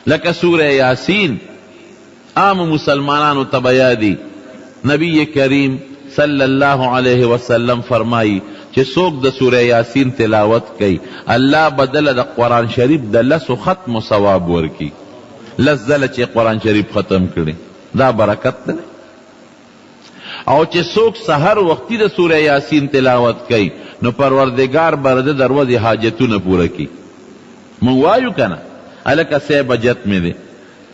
لکه سورہ یاسین عام مسلمانانو تبیادی. نبی کریم صلی اللہ علیہ وسلم فرمائی چې څوک د سورہ یاسین تلاوت کوي الله بدل د قرآن شریف د لسو ختم ثواب ورکی. لس ځله چې قرآن شریف ختم کړي دا برکت دی. او چې څوک سحر وختي د سورہ یاسین تلاوت کوي نو پروردگار به د دروازې حاجتونه پوره کی. مونږ وایو کنه هلکه سی بجت مې دی،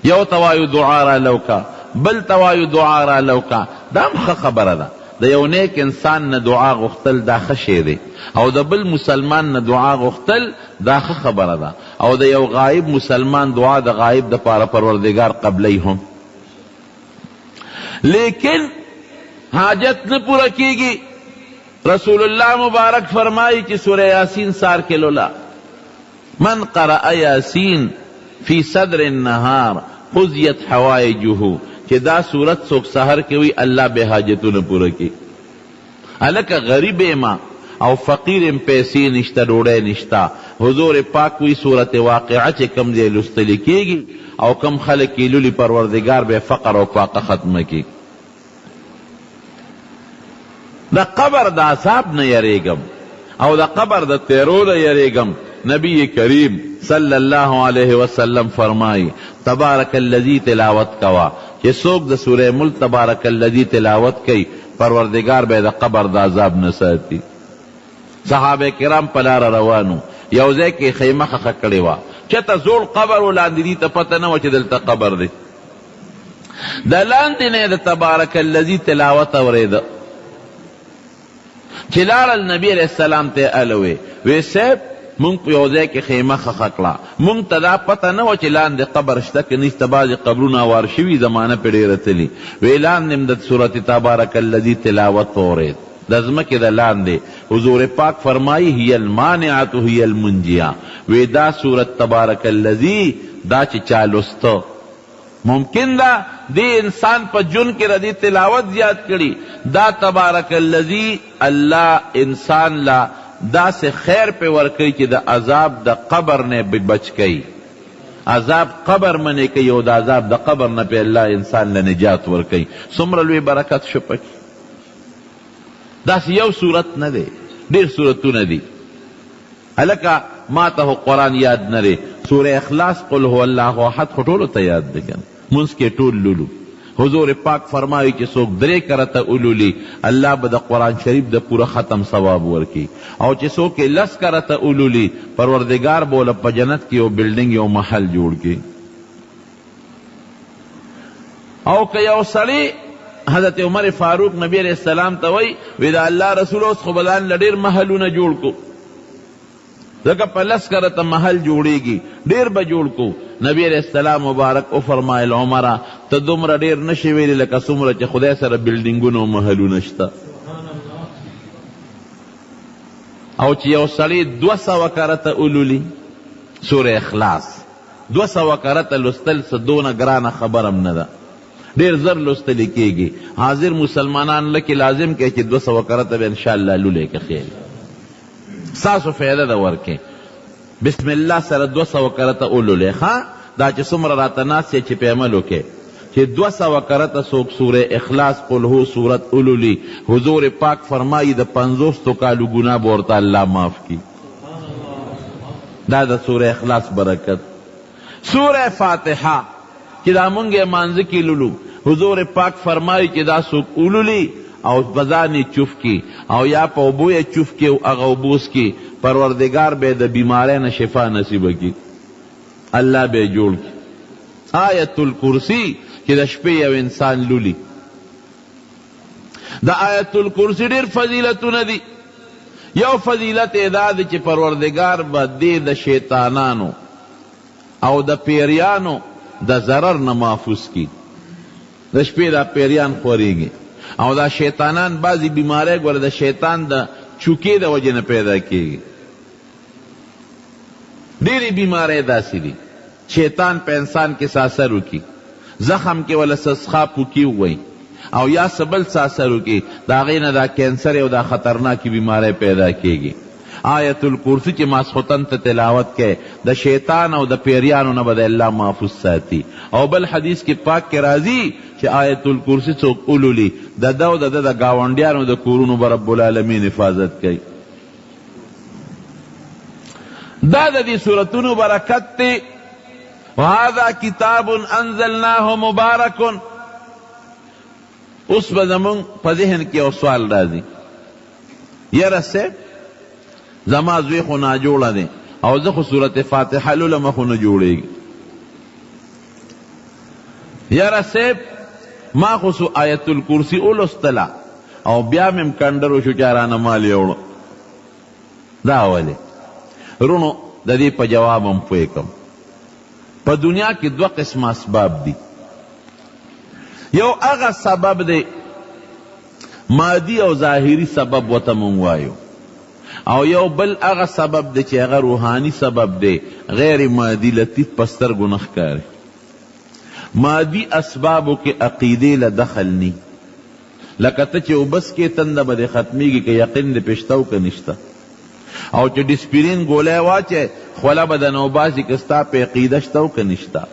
یو توایو دعا را لوکا، بل توایو دعا را لوکا، دا هم ښه خبره ده. د یو نیک انسان نه دعا غوښتل دا ښه شی دی، او د بل مسلمان نه دعا غوښتل دا ښه خبره ده. او د یو غایب مسلمان دعا د غایب د پاره پروردگار قبلی هم. لیکن حاجت نه پوره کیږي. رسول اللہ مبارک فرمائی کہ سورہ یاسین سار کے لولا من قرأ یاسین فی صدر النہار قضیت حوائجہ، کہ دا صورت سوک سحر کے ہوئی اللہ بے حاجتو نہ پورا کی. الکا غریب ما او فقیر پیسی نشتا روڑے نشتا، حضور پاک ہوئی صورت واقعہ چے کم دے لستلی کی گی او کم خلق کی لولی پروردگار بے فقر او فاقہ ختم کی. دا قبر دا عذاب نه یریگم او دا قبر دا تیرو نه یریگم. نبی کریم صلی اللہ علیہ وسلم فرمائی تبارک اللذی تلاوت کوا کہ سوک دا سورہ ملک تبارک اللذی تلاوت کی پروردگار بے دا قبر دا عذاب نساتی. صحابہ کرام پلار روانو یوزے کی خیمہ خکڑی وا چتا زول قبر و لاندی دی تا پتہ نو چی دلتا قبر دی. دا لاندی نے دا تبارک اللذی تلاوت ورید چلال النبی علیہ السلام تے علوے وی سیب مونگ پیوزے کے خیمہ خخکلا مونگ تدا پتہ نو چلان دے قبر شتک نیست باز قبرون آوارشوی زمانہ پیڑی رتلی وی لان نمدد صورت تبارک اللذی تلاوت ورید. دزمک دا لان دے حضور پاک فرمائی ہی المانعات ہی المنجیہ وی دا صورت تبارک اللذی دا چی چالستو ممکن دا دی انسان پا جن کے ردی تلاوت زیاد کری دا تبارک اللذی اللہ انسان لا دا سے خیر پہ ورکی چی دا عذاب دا قبر نے بچ گئی. عذاب قبر منے کئی او دا عذاب دا قبر نے پہ اللہ انسان لنجات ورکی. سمرلوی برکت شپکی دا سی یو صورت ندے دیر صورتو ندی. الکا ما تا قرآن یاد نرے سورہ اخلاص قل ہو اللہ احد خطولو تا یاد دکن منس کے ٹول لولو. حضور پاک فرمائی کہ سوک درے کرتا اولولی اللہ با دا قرآن شریف دا پورا ختم ثواب ورکی او چی سوک لس کرتا اولولی پروردگار بولا پا جنت کی او بلڈنگ یو محل جوڑ کی. او کہ یو سڑی حضرت عمر فاروق نبی علیہ السلام تاوئی ویدہ اللہ رسول اس خبدان لڈیر محلون جوڑ کو لکہ پلس کرتا محل جوڑی گی دیر با جوڑ کو. نبی علیہ السلام مبارک او فرمائل عمرہ تا دمرا دیر نشویلی لکا سمرا چا خدای سر بلڈنگون و محلو نشتا. او چی یو سلی 200 کرتا اولولی سورہ اخلاص 200 کرتا لستل سدون گرانا خبرم ندا دیر زر لستلی کی گی. حاضر مسلمانان لکی لازم کہ 200 کرتا بے انشاءاللہ لولے کے خیل ساسو فیدہ دا ورکے بسم اللہ سر 200 کرتا اولو لے خواہ دا چی سمر راتناس سے چی پیملو کے چی 200 کرتا سوک سور اخلاص قل ہو سورت اولو لی حضور پاک فرمائی دا 50 کالو گناہ بورتا اللہ معاف کی. دا سور اخلاص برکت. سور فاتحہ چی دا منگے مانزکی لولو حضور پاک فرمائی چی دا سوک اولو لی او بزانی چف کی او یا پا ابوی چف کی او اغوبوس کی پروردگار بے دا بیمارین شفا نصیب کی اللہ بے جوڑ کی. آیت الکرسی کہ دا شپی او انسان لولی دا آیت الکرسی دیر فضیلتو ندی. یو فضیلت اداد چی پروردگار با دی دا شیطانانو او دا پیریانو دا ضرر نمافوس کی. دا شپی دا پیریان خوری گی او دا شیطانان بعضی بیمارے گوڑا دا شیطان دا چوکی دا وجہ پیدا کی گی. دیری بیمارے دا سی دی شیطان پہ انسان کے ساسر کی زخم کے والا سسخا پوکی ہوئی او یا سبل ساسر کی دا غین دا کینسر او دا خطرناک بیمارے پیدا کی گی. آیت الکرسی چې ماسخوتن ته تلاوت کې د شیطان او د پیریانو نه به د الله محفوظ ساتي. او بل حدیث کې پاک کې راځي چې آیت الکرسی څوک اولولي د ده او د ده د ګاونډیانو د کورونو به رب العالمین حفاظت کوي. دا د دې سورتونو برکت دی. وهذا کتاب انزلناه مبارک. اوس به زمونږ په ذهن کې یو سوال راځي، یاره صاحب زما زوی خو ناجوړه دی او زه خو صورت فاتحه لولم خو نه جوړېږي. یاره صاحب ما خو سو آیت الکرسی اولستله او بیا مې کنډر وشو چې رانه مال یوړه. دا ولې رونو د دې په جواب هم پوه کم. په دنیا کې دوه قسم اسباب دي. یو هغه سبب دی مادي او ظاهري سبب ورته مونږ وایو، او یو بل هغه سبب دی چې هغه روحاني سبب دی، غیر مادي لطیف په سترګو نه ښکاري. مادي اسبابو کې عقیدې له دخل نی، لکه ته چې اوبس کې تنده به دې ختمیږي که یقین دې پشته او که نشته، او چې ډسپرین ګولی واچې خوله به د نوباسي که ستا په عقیده شته او که نشته،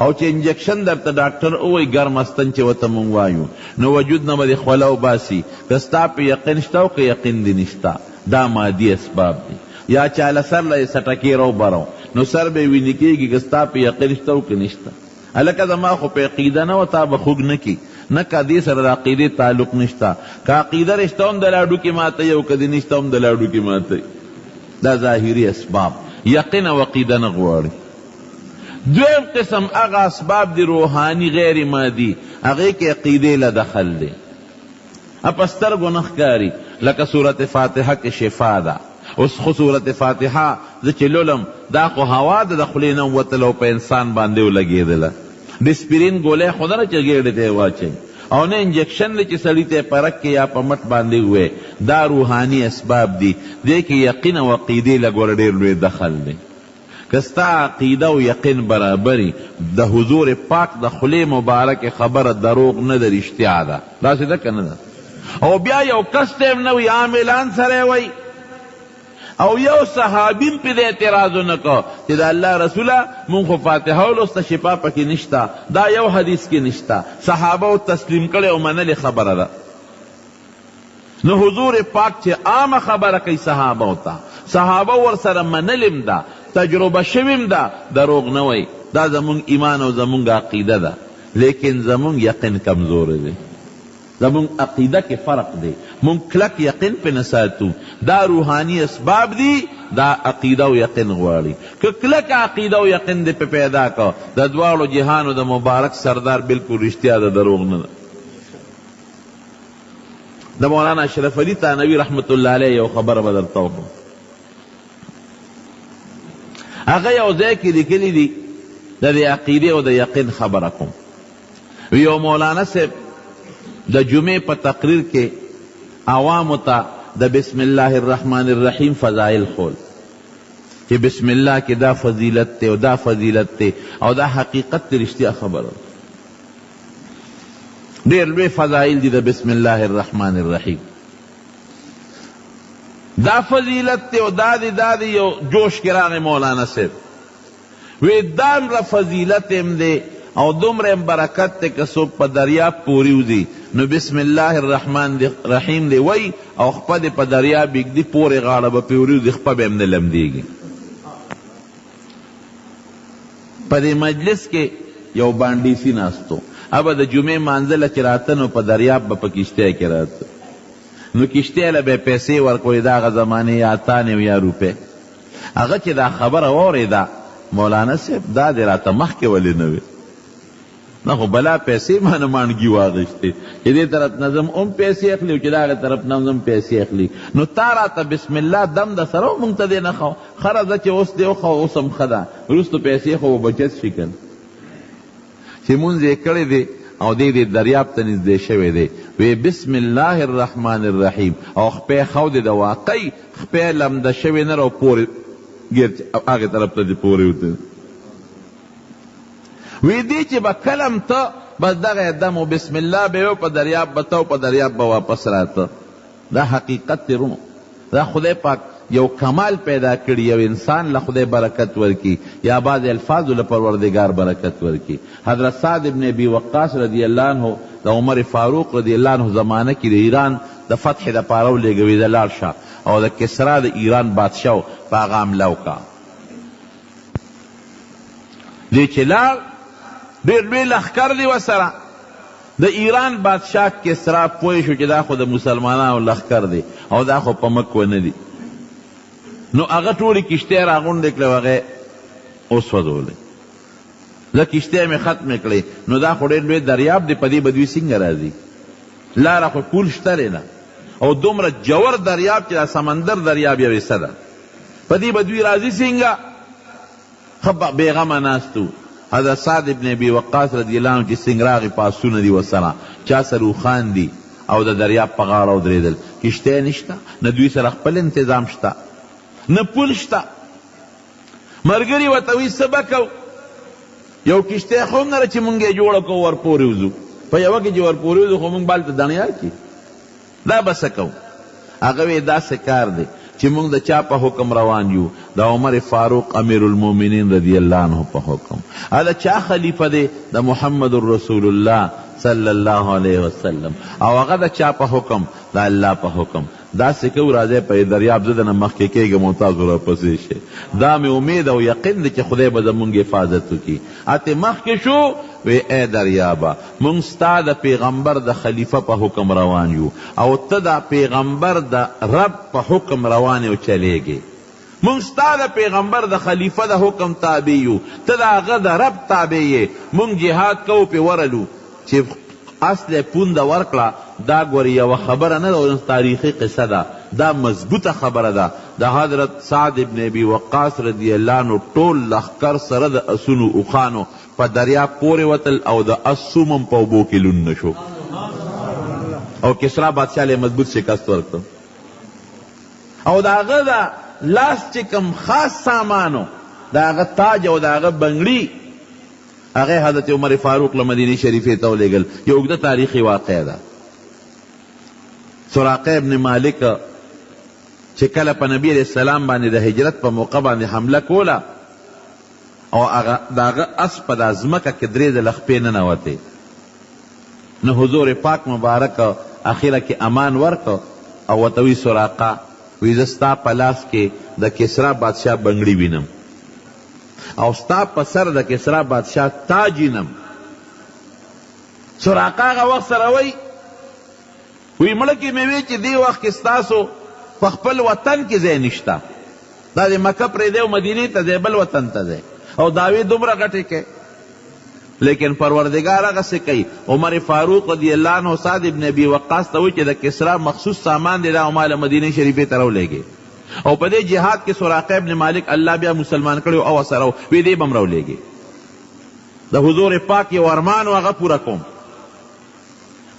او چې انجکشن درته ډاکټر ووایي ګرمستن چې ورته مونږ وایو نو وجود نه به دې خوله وباسي که ستا په یقین شته او که یقین دې نشته. دا مادي اسباب دي. یا چاله سر له یې سټکې راوبرو نو سر به یې وینې کېږي که ستا په یقین شته او که نشته. هلکه زما خو په عقیده نه و تا به خوږ نه کي، نه که دې سره د عقیدې تعلق نشته. که عقیده رشته هم د لاډو کې ماتوي او که دې نشته هم د لاډو کې ماتوي. دا ظاهري اسباب یقین او عقیده نه غواړي. دویم قسم هغه اسباب دی روحانی غیر مادي، هغې کې عقیدې له دخل دی، په سترګو نه ښکاري. لکه صورت فاتحه کې شفا ده. اوس خو صورت فاتحه زه چې لولم دا خو هوا ده د خولې نه ووتله او په انسان باندې ولګېدله. ډسپرین ګولی خو نه چې ګېډې ته یې واچوي، او نه انجکشن دی چې سړي ته پرک کې یا په مټ باندې ووایي. دا روحاني اسباب دي، دې کې یقین او عقیدې له ګوره ډېر لوی دخل دی. که ستا عقیده او یقین برابري د حضور پاک د خولې مبارک خبره دروغ نه ده، رښتیا ده. داسې ده که نه ده؟ او بیا یو کس ته هم نه وي، عاملان سره وی، او یو صحابیم پې د اعتراض ونه کو چې د الله رسوله مونږ خو فاتحه ولوسته شفا پکې نشته. دا یو حدیث کې نشته، صحابه او تسلیم کړی او منلې خبره ده. نو حضور پاک چې عامه خبره کوي صحابه ته، صحابه ورسره منلم ده، تجربه شویم ده، دروغ نه وی. دا زمونږ ایمان او زمونږ عقیده ده، لیکن زمونږ یقین کمزور دی. زمونږ عقیده کې فرق دی، مونږ کلک یقین پې نه ساتو. دا روحانی اسباب دی، دا عقیده او یقین غواړي. که کلک عقیده او یقین دې پې پیدا کو د دواړو جهانو د مبارک سردار بالکل رښتیا ده، دروغ نه ده. د مولانا اشرف علي تانوي رحمت الله علیه یو خبره به درته وکړم. هغه یو ځای کې لیکلي دي د دې عقیدې او د یقین خبره کوم. یو مولانا صاحب د جمعې په تقریر کې عوامو ته د بسم الله الرحمن الرحیم فضائل خول چې بسم الله کې دا فضیلت ته او دا فضیلت ته او دا حقیقت ته رښتیا خبره. ډېر لوی فضائل دي د بسم الله الرحمن الرحیم. دا فضیلت ته او دا دی یو جوش کې راغی مولانا صاحب وی دامره فضیلت هم دی او دومره برکت ته که څوک په دریاب پورې وځي نو بسم الله الرحمن الرحیم دی وی او خپه دې په دریاب ږدي پورې غاړه به پرې وځي، خپه به هم نه لمدېږي. په دې مجلس کې یو بانډیسي ناستو، ابه د جمعې مانځله چې راته نو په دریاب به په کشتۍ کې راته، نو کشتۍ له به پیسې ورکوي، د هغه زمانې یا اتانې او یا روپۍ. هغه چې دا خبره واورېده مولانا صاحب دا دې راته مخکې ولې نه وې؟ نه خو بلا پیسې ما نه مانګي واغېستې چې دې طرف نه ځم هم پیسې اخلي او چې د هغې طرف نه ځم پیسې اخلي. نو تا راته بسم الله دم د سره مونږ ته دې نه ښه ښه راځه چې اوس دې وښه اوس هم ښه ده، وروستو پیسې خو به بچت شي که چې مونځ یې کړی دی او دې دریاب ته نږدې شوی دی. وی بسم الله الرحمن الرحیم او خپې خودې د واقعي خپې لمده شوې نه را پورې ګیر هغې طرف ته دې پورې وته. وی دی چې به کلم ته بس دغه دم و بسم الله به یو په دریاب به ته او په دریاب به واپس راته. دا حقیقت دی رونو. دا خدای پاک یو کمال پیدا کړي، یو انسان له خدای برکت ورکی، یا بعض الفاظو له پروردگار برکت ورکی. حضرت سعد ابن ابی وقاص رضی اللہ عنہ د عمر فاروق رضی اللہ عنہ زمانه کې د ایران د فتح د پاره ولېږوي، د لاړ شه او د کسرا د ایران بادشاه په هغه حمله وکړه. دی چې لاړ ډېر لوی لښکر دی ورسره. د ایران بادشاه کسرا پوه شو چې دا خو د مسلمانانو لښکر دی او دا خو په مک ونه دی، نو هغه ټولې کشتۍ راغونډې کړې، هغې وسوځولې. زه کشتۍ مې ختمې کړې، نو دا خو ډېر لوی دریاب دی، په دې به دوی څنګه راځي؟ لاره خو پول شته نه، او دومره جوور دریاب چې دا سمندر دریاب یو حصه ده، په دې به دوی راځي څنګه؟ ښه بېغمه ناست و. حضرت سعد ابن ابي وقاص رضی الله عنه چې څنګه راغی پاسونه دي ورسره، چا سره اوښان دي او د دریاب په غاړه ودرېدل. کشتۍ نشته، نه دوی سره خپل انتظام شته، نه پول شته. ملګري ورته وایي څه به کوو؟ یو کشتۍ خو هم نه ده چې مونږ یې جوړه کړو ورپورې وځو، په یوه کې چې ورپورې وځو خو مونږ بالته دڼیا کړي، دا به څه کوو؟ هغه وایي داسې کار دی چې مونږ د چا په حکم روان یو؟ د عمر فاروق امیر المؤمنین رضی الله عنه په حکم. دا چا خلیفه دی؟ د محمد رسول الله صلی الله علیه وسلم. او هغه د چا په حکم؟ د الله په حکم. داسې کوو راځئ په دریاب زه دنه مخکې کېږم او تاسو راپسې شئ. دا مې امید او یقین دی چې خدای به زمونږ حفاظت وکړي. اتې مخکې شو وی ای دریابه مونږ ستا د پیغمبر د خلیفه په حکم روان یو او ته د پیغمبر د رب په حکم روان یو چلیږي. مونږ ستا د پیغمبر د خلیفه د حکم تابع یو، ته د هغه د رب تابع یې. مونږ جهاد کوو پې ورلو چې اصل پونده ورکړه. دا ګورې یوه خبره نه ده، تاریخي قصه ده، دا مضبوطه خبره ده. د حضرت سعد ابن ابي وقاص رضی الله عنه ټول لښکر سره د اسونو اوښانو په دریاب پورې وتل او د اس سوم هم په اوبو کې لون نه شو، او کسرا بادشاه له مضبوط شکست ورکړ. او د هغه د لاس چې کوم خاص سامانو، د هغه تاج او د هغه بنګړي، هغه حضرت عمر فاروق له مدینې شریفې ته ولېږل. یو اوږده تاریخي واقعه ده. سراقه ابن مالک چې کله په نبی علیہ السلام باندې د هجرت په موقع باندې حمله کوله، او د هغه اس په دا ځمکه کې درې ځله خپې ننوتې، نو حضور پاک مبارک اخیره کې امان ورکړ او ورته وی سراقه وی زه ستا په لاس کې د کسرا بادشاه بنګړي وینم او ستا په سر د کسرا بادشاه تاج وینم. سراقه هغه وخت سره وی مړه کې مې وی چې دې وخت کې ستاسو په خپل وطن کې ځای نشته، دا د مکه پرېږدی او مدینې ته ځای، بل وطن ته ځای، او دعوې دومره غټې کوي. لیکن پروردگار هغسې کوي. عمر فاروق رضی الله عنه سعد ابن ابي وقاص ته وایي چې د کسرا مخصوص سامان دی، دا او ماله مدینې شریفې ته راولېږي. او په دې جهاد کې سراقه ابن مالک الله بیا مسلمان کړی او سره وی دې به هم راولېږي. د حضور پاک یو ارمان و هغه پوره کوم.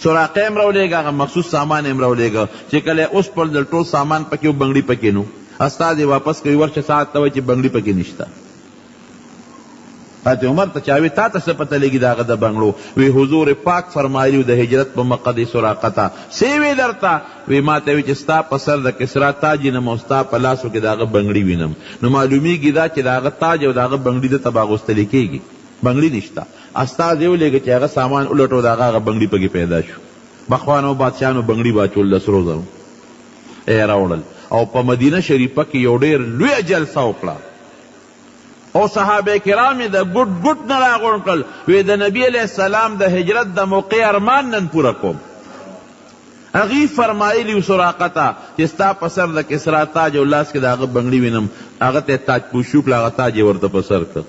سراقه هم راولېږه، هغه مخصوص سامان هم راولېږه چې کله اوس پر د ټول سامان پکې و بنګړي پکې نو، استاد یې واپس کوي ورشه ساعت ته وایي چې بنګړي پکې نشته. حضرت عمر ته چاوی تا ته څه پته لګي د هغه د بنګړو؟ وی حضور پاک فرمایلي د هجرت په موقع د سراقه ته څه وی درته؟ وی ما ته وی چې ستا په سر د کسرا تاج وینم او ستا په لاسو کې د هغه بنګړي وینم. نو معلومیږي دا چې د هغه تاج او د هغه بنګړي دلته به اغوستلی کېږي، بنګړي نشته. استاد یې ولېږه چې هغه سامان ولټو، د هغه بنګړي پکې پیدا شو. بخوانو بادشاهانو بنګړي واچول د سرو زرو یې راوړل، او په مدینه شریفه کې یو ډېر لویه جلسه وکړه او صحابه کرام د ګوټ ګوټ نه راغونډ کړل. وی د نبی علیہ السلام د هجرت د موقع ارمان نن پوره کوم. هغې فرمایلي سراقه ته چې ستا په سر د کسرا تاج او لاس کې د هغه بنګړي وینم. هغه ته تاج پوشي وکړه، هغه تاج یې ورته په سر کړ.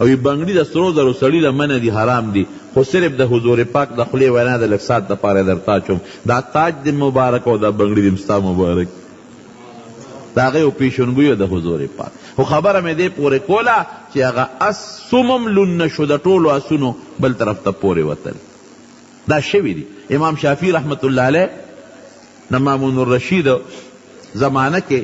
او بنګړي د سرو زرو سړي له منه دي، حرام دي، خو صرف د حضور پاک د خولې وینا د لږ ساعت دپاره در تاچوم. دا تاج د مبارک او دا بنګړي د ستا مبارک، د هغې یو پیشنګویو د حضور پاک. خو خبره مې دې پورې کوله چې هغه اس سومم لون نه شو، د ټولو اسونو بل طرف ته پورې وتل. دا شوي دي. امام شافعي رحمت الله علیه د مامون الرشید زمانه کې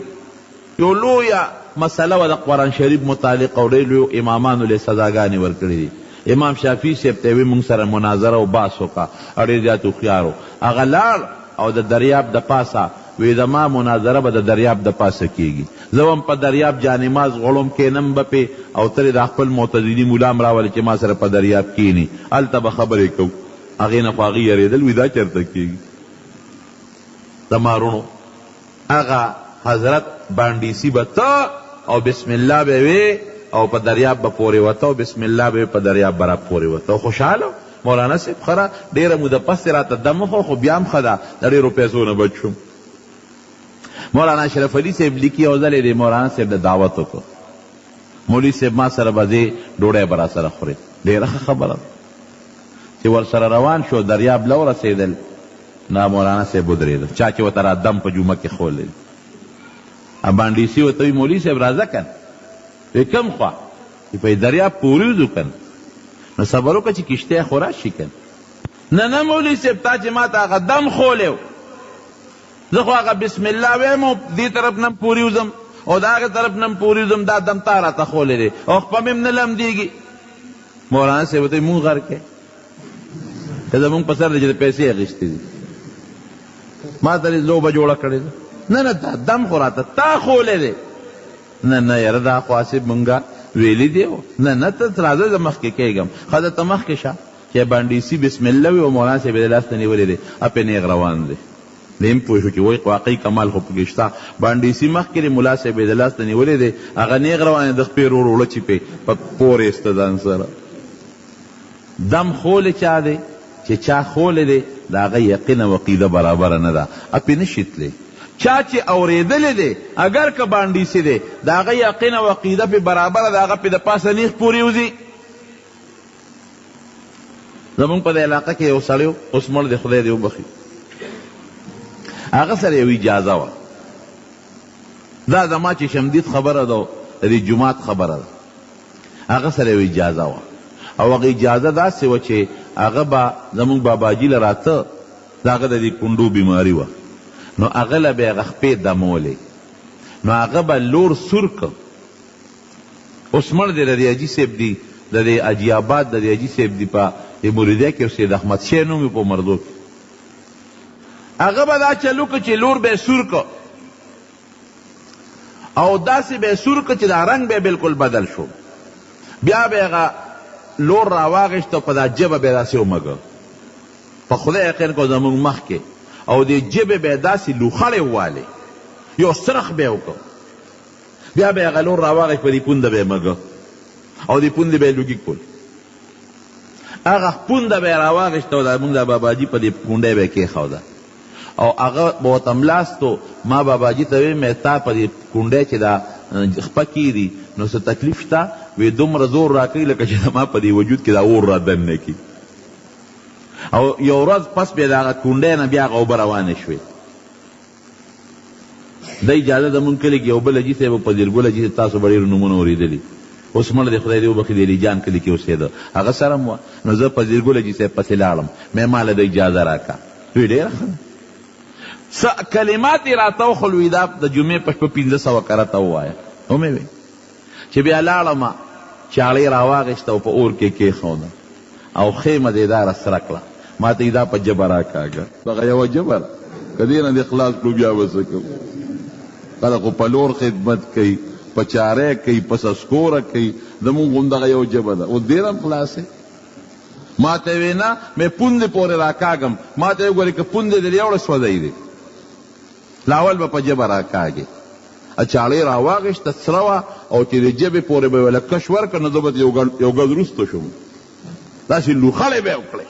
یو لویه مسله و د قرآن شریف متعلق او ډېر لویو امامانو له سزاګانې ورکړي دي. امام شافعي صاحب ته وی موږ سره مناظره او بحث وکړه، ډېر زیات هوښیار و. هغه لاړ او د دریاب د پاسه وی زما مناظره به د دریاب د پاسه کیږي، زه هم په دریاب جانماز غړم کینم به پې، او ترې د خپل معتزلي ملا م راولې چې ما سره په دریاب کیني، هلته به خبرې کوو. هغې نه خو هغې یارېدل، وی دا چېرته کیږي. زما رونو هغه حضرت بانډیسي به ته او بسم الله به وې او په دریاب به پورې وته، او بسم الله به په دریاب به را پورې وته. خوشحاله مولانا صاحب خره ډېره موده پسې راته دم وخوړ، خو بیا هم ښه ده، د ډېرو پیسو نه بچ شوم. مولانا اشرف علي صاحب لیکي یو ځل یې د مولانا صاحب د دعوت وکړ، مولوي صاحب ما سره به ځې ډوډۍ به راسره خورې. ډېره ښه خبره چې ورسره روان شو، دریاب له ورسېدل، نه مولانا صاحب ودرېده، چا چې ورته را دم په جومه کې خوړلی. بانډیسي ورته وي مولوي صاحب راځه که نه، وی کوم خوا؟ په دریاب پورې وځو که نه، نو صبر وکړه چې کشتی خو راشي که نه. نه مولوي صاحب تا چې ما ته هغه دم خولی و، زه خو هغه بسم الله ویم او دې طرف نه پورې وځم او د هغې طرف نه پورې وځم، دا دم تا راته خولی دی او خپه مې هم نه لمدېږي. مولانا صاحب ورته مونږ غر کې که زمونږ په سر دی چې د پیسې اخیستې دي، ما ته دې لوبه جوړه کړې ده. نه نه دا دم خو راته تا خولی دی. نه نه یاره دا خو آصف مونږه ویلی دی. نه نه ته راځه زه مخکې کېږم. ښه ده ته مخکې شه چې بانډیسي بسم الله وي او مولانا صاحب یې د لاس نه نیولی دی، اپې نیغ روان دی. دیم پوه شو چې وایي واقعي کمال خو پکې شته. بانډیسي مخکې دی، ملا صاحب یې د لاس نه نیولی دی، هغه نیغ روان دی، د خپې روړ وړه چې پې په پورې ایسته ځان سره. دم خولی چا دی چې چا خولی دی د هغه یقین او عقیده برابره نه ده، اپې نشي تللی. چا چې اورېدلی دی اگر که بانډیسي دی د هغه یقین او عقیده پې برابره ده، هغه پې د پاسه نیغ پورې وځي. زمونږ په دې علاقه کې یو سړی و، اوس مړ دی خدای دې وبخي، هغه سره یو اجازه وه. دا زما چې شمدید خبره ده، د دې جومات خبره ده، هغه سره یو اجازه وه، او هغه اجازه داسې وه چې هغه به زمونږ باباجي له راته، د هغه د دې کونډو بیماري وه، نو هغه له به یې هغه خپې دمولې، نو هغه به لور سور که. اوس مړ دی، د دې حاجي صاحب دی، د دې حاجي آباد د دې حاجي صاحب دی په مریدیه کې، سید احمد شاه نوم یې په مردو کې. هغه به دا چلو که چې لور به یې سور که، او داسې به یې سور که چې دا رنګ به بلکل بدل شو. بیا به هغه لور راواغېشت او په دا ژبه به یې داسې ومږه، په خدای یقین کو زمونږ مخکې، او دې ژبې به یې داسې لوخړې ووالې، یو سرخ به یې وکړ. بیا به یې هغه لور راواغېشت، په دې پونده به یې مږه او دې پوندې به یې لوګي کول. هغه پونده به یې راواغېشته او زمونږ د باباجي په دې پونډۍ به یې کېښوده، او هغه به ورته ملاستو. ما باباجي ته ویم تا په دې کونډۍ چې دا خپه کېدي نو څه تکلیف شته؟ وی دومره زور راکوي لکه چې زما په دې وجود کې دا اور را دننه کړي. او یو ورځ پس بیا د هغه کونډۍ نه بیا هغه اوبه روانې شوې. د اجازه زمونږ کلي کې یو بل حاجي صاحب په زیرګل حاجي صاحب تاسو به ډېرو نومونه اورېدلي، اوس مړ دی خدای دې وبخي، د علیجان کلي کې اوسېده، هغه سره م وه. نو زه په زیرګل حاجي صاحب پسې لاړم، مې ماله د اجازه راکړه. وی ډېره ښه څه کلمات یې راته وښول، وي دا د جمعې په شپه 1500 کرته ووایه. ومې وی چې بیا لاړم، چاړې راواغېسته او په اور کې کېښوده او خیمه دې داره سره کړه. ما ته دا په ژبه راکاږه، دغه یوه ژبه ده، که دې نه دې خلاص کړو بیا به څه کوو. خلک خو په لور خدمت کوي، په چارې کوي، په سسکوره کوي، زمونږ همدغه یو ژبه ده. اوس دې هم خلاصې. ما ته وی نه مې پوندې پورې راکاږم. ما ته وګورې که پوندې دې یوړه سوځی دی، لاول به په ژبه راکاږې. چاړې راواغېسته سره وه، او چې د ژبې پورې به یې ویله کش ورکړه، نو زه به یو ګز وروسته شوم، داسې لوخړې به یې وکړې.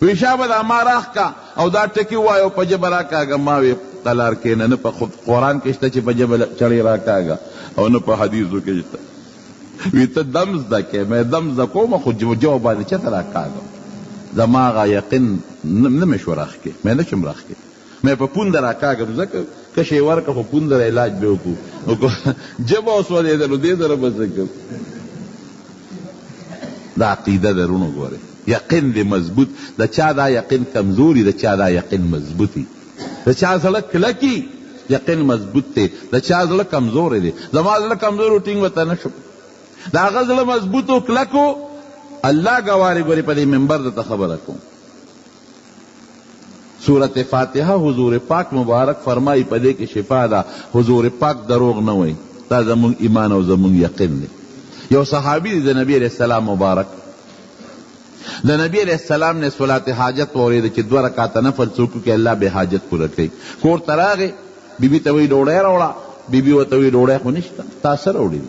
وی شا به دا ما راښکه او دا ټکي ووایه او په ژبه راکاږه. ما وی قلار کښېنه، نه په قرآن کې شته چې په ژبه چړې راکاږه، او نه په حدیثو کې شته. وی ته دم زده کې، مې دم زده کومه، خو ژبه باندې چېرته راکاږم؟ زما هغه یقین نه مې شو راښکې، مې نه شم راښکې، مې په پونده راکاږم. ځکه کشې ورکه خو پونده علاج به وکړو، نو ژبه وسولېده نو دې سره به څه کوو؟ دا عقیده درونو ګورې، یقین دې مضبوط. د چا دا یقین کمزوري، د چا دا یقین مضبوطي. د چا زړه کلکي، یقین مضبوط دی، د چا زړه کمزوری دی. زما زړه کمزور و ټینګ ورته نه شم، د هغه زړه مضبوط و کلکو. الله ګوارې ګورې په دې منبر درته خبره کوم، سورت فاتحه حضور پاک مبارک فرمائی پدے کی شفا دا، حضور پاک دروغ نہ ہوئی، تا زمون ایمان او زمون یقین دی. یو صحابی دی نبی علیہ السلام مبارک، دا نبی علیہ السلام نے صلاۃ حاجت وورید چې 2 رکعاته نفل څوک کہ اللہ بے حاجت پورا کړي. کور تراغه بی بی ته وی ډوډۍ راوړه، بی بی ورته وی ډوډۍ خو نشته، تا سره وړي.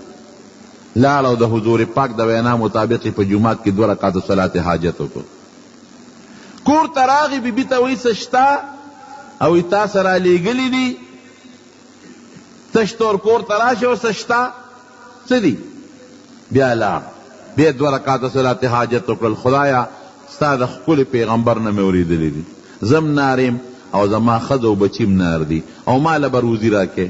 لاړ او د حضور پاک د وینا مطابق په جمعات کې 2 رکعاته صلاۃ حاجت وکړه. کور تراغی بی بی ته وی سشتا او تا سره لیږلي دي، تشتور کور تراشه او سشتا څه دي؟ بیا لاړ، بیا 2 رکعاته صلاۃ حاجت وکړل. خدایا ستا د ښکلي پیغمبر نه مې اورېدلی دي، زم ناریم او زما ښځه او بچیم نار دي، او ماله به روزي راکې.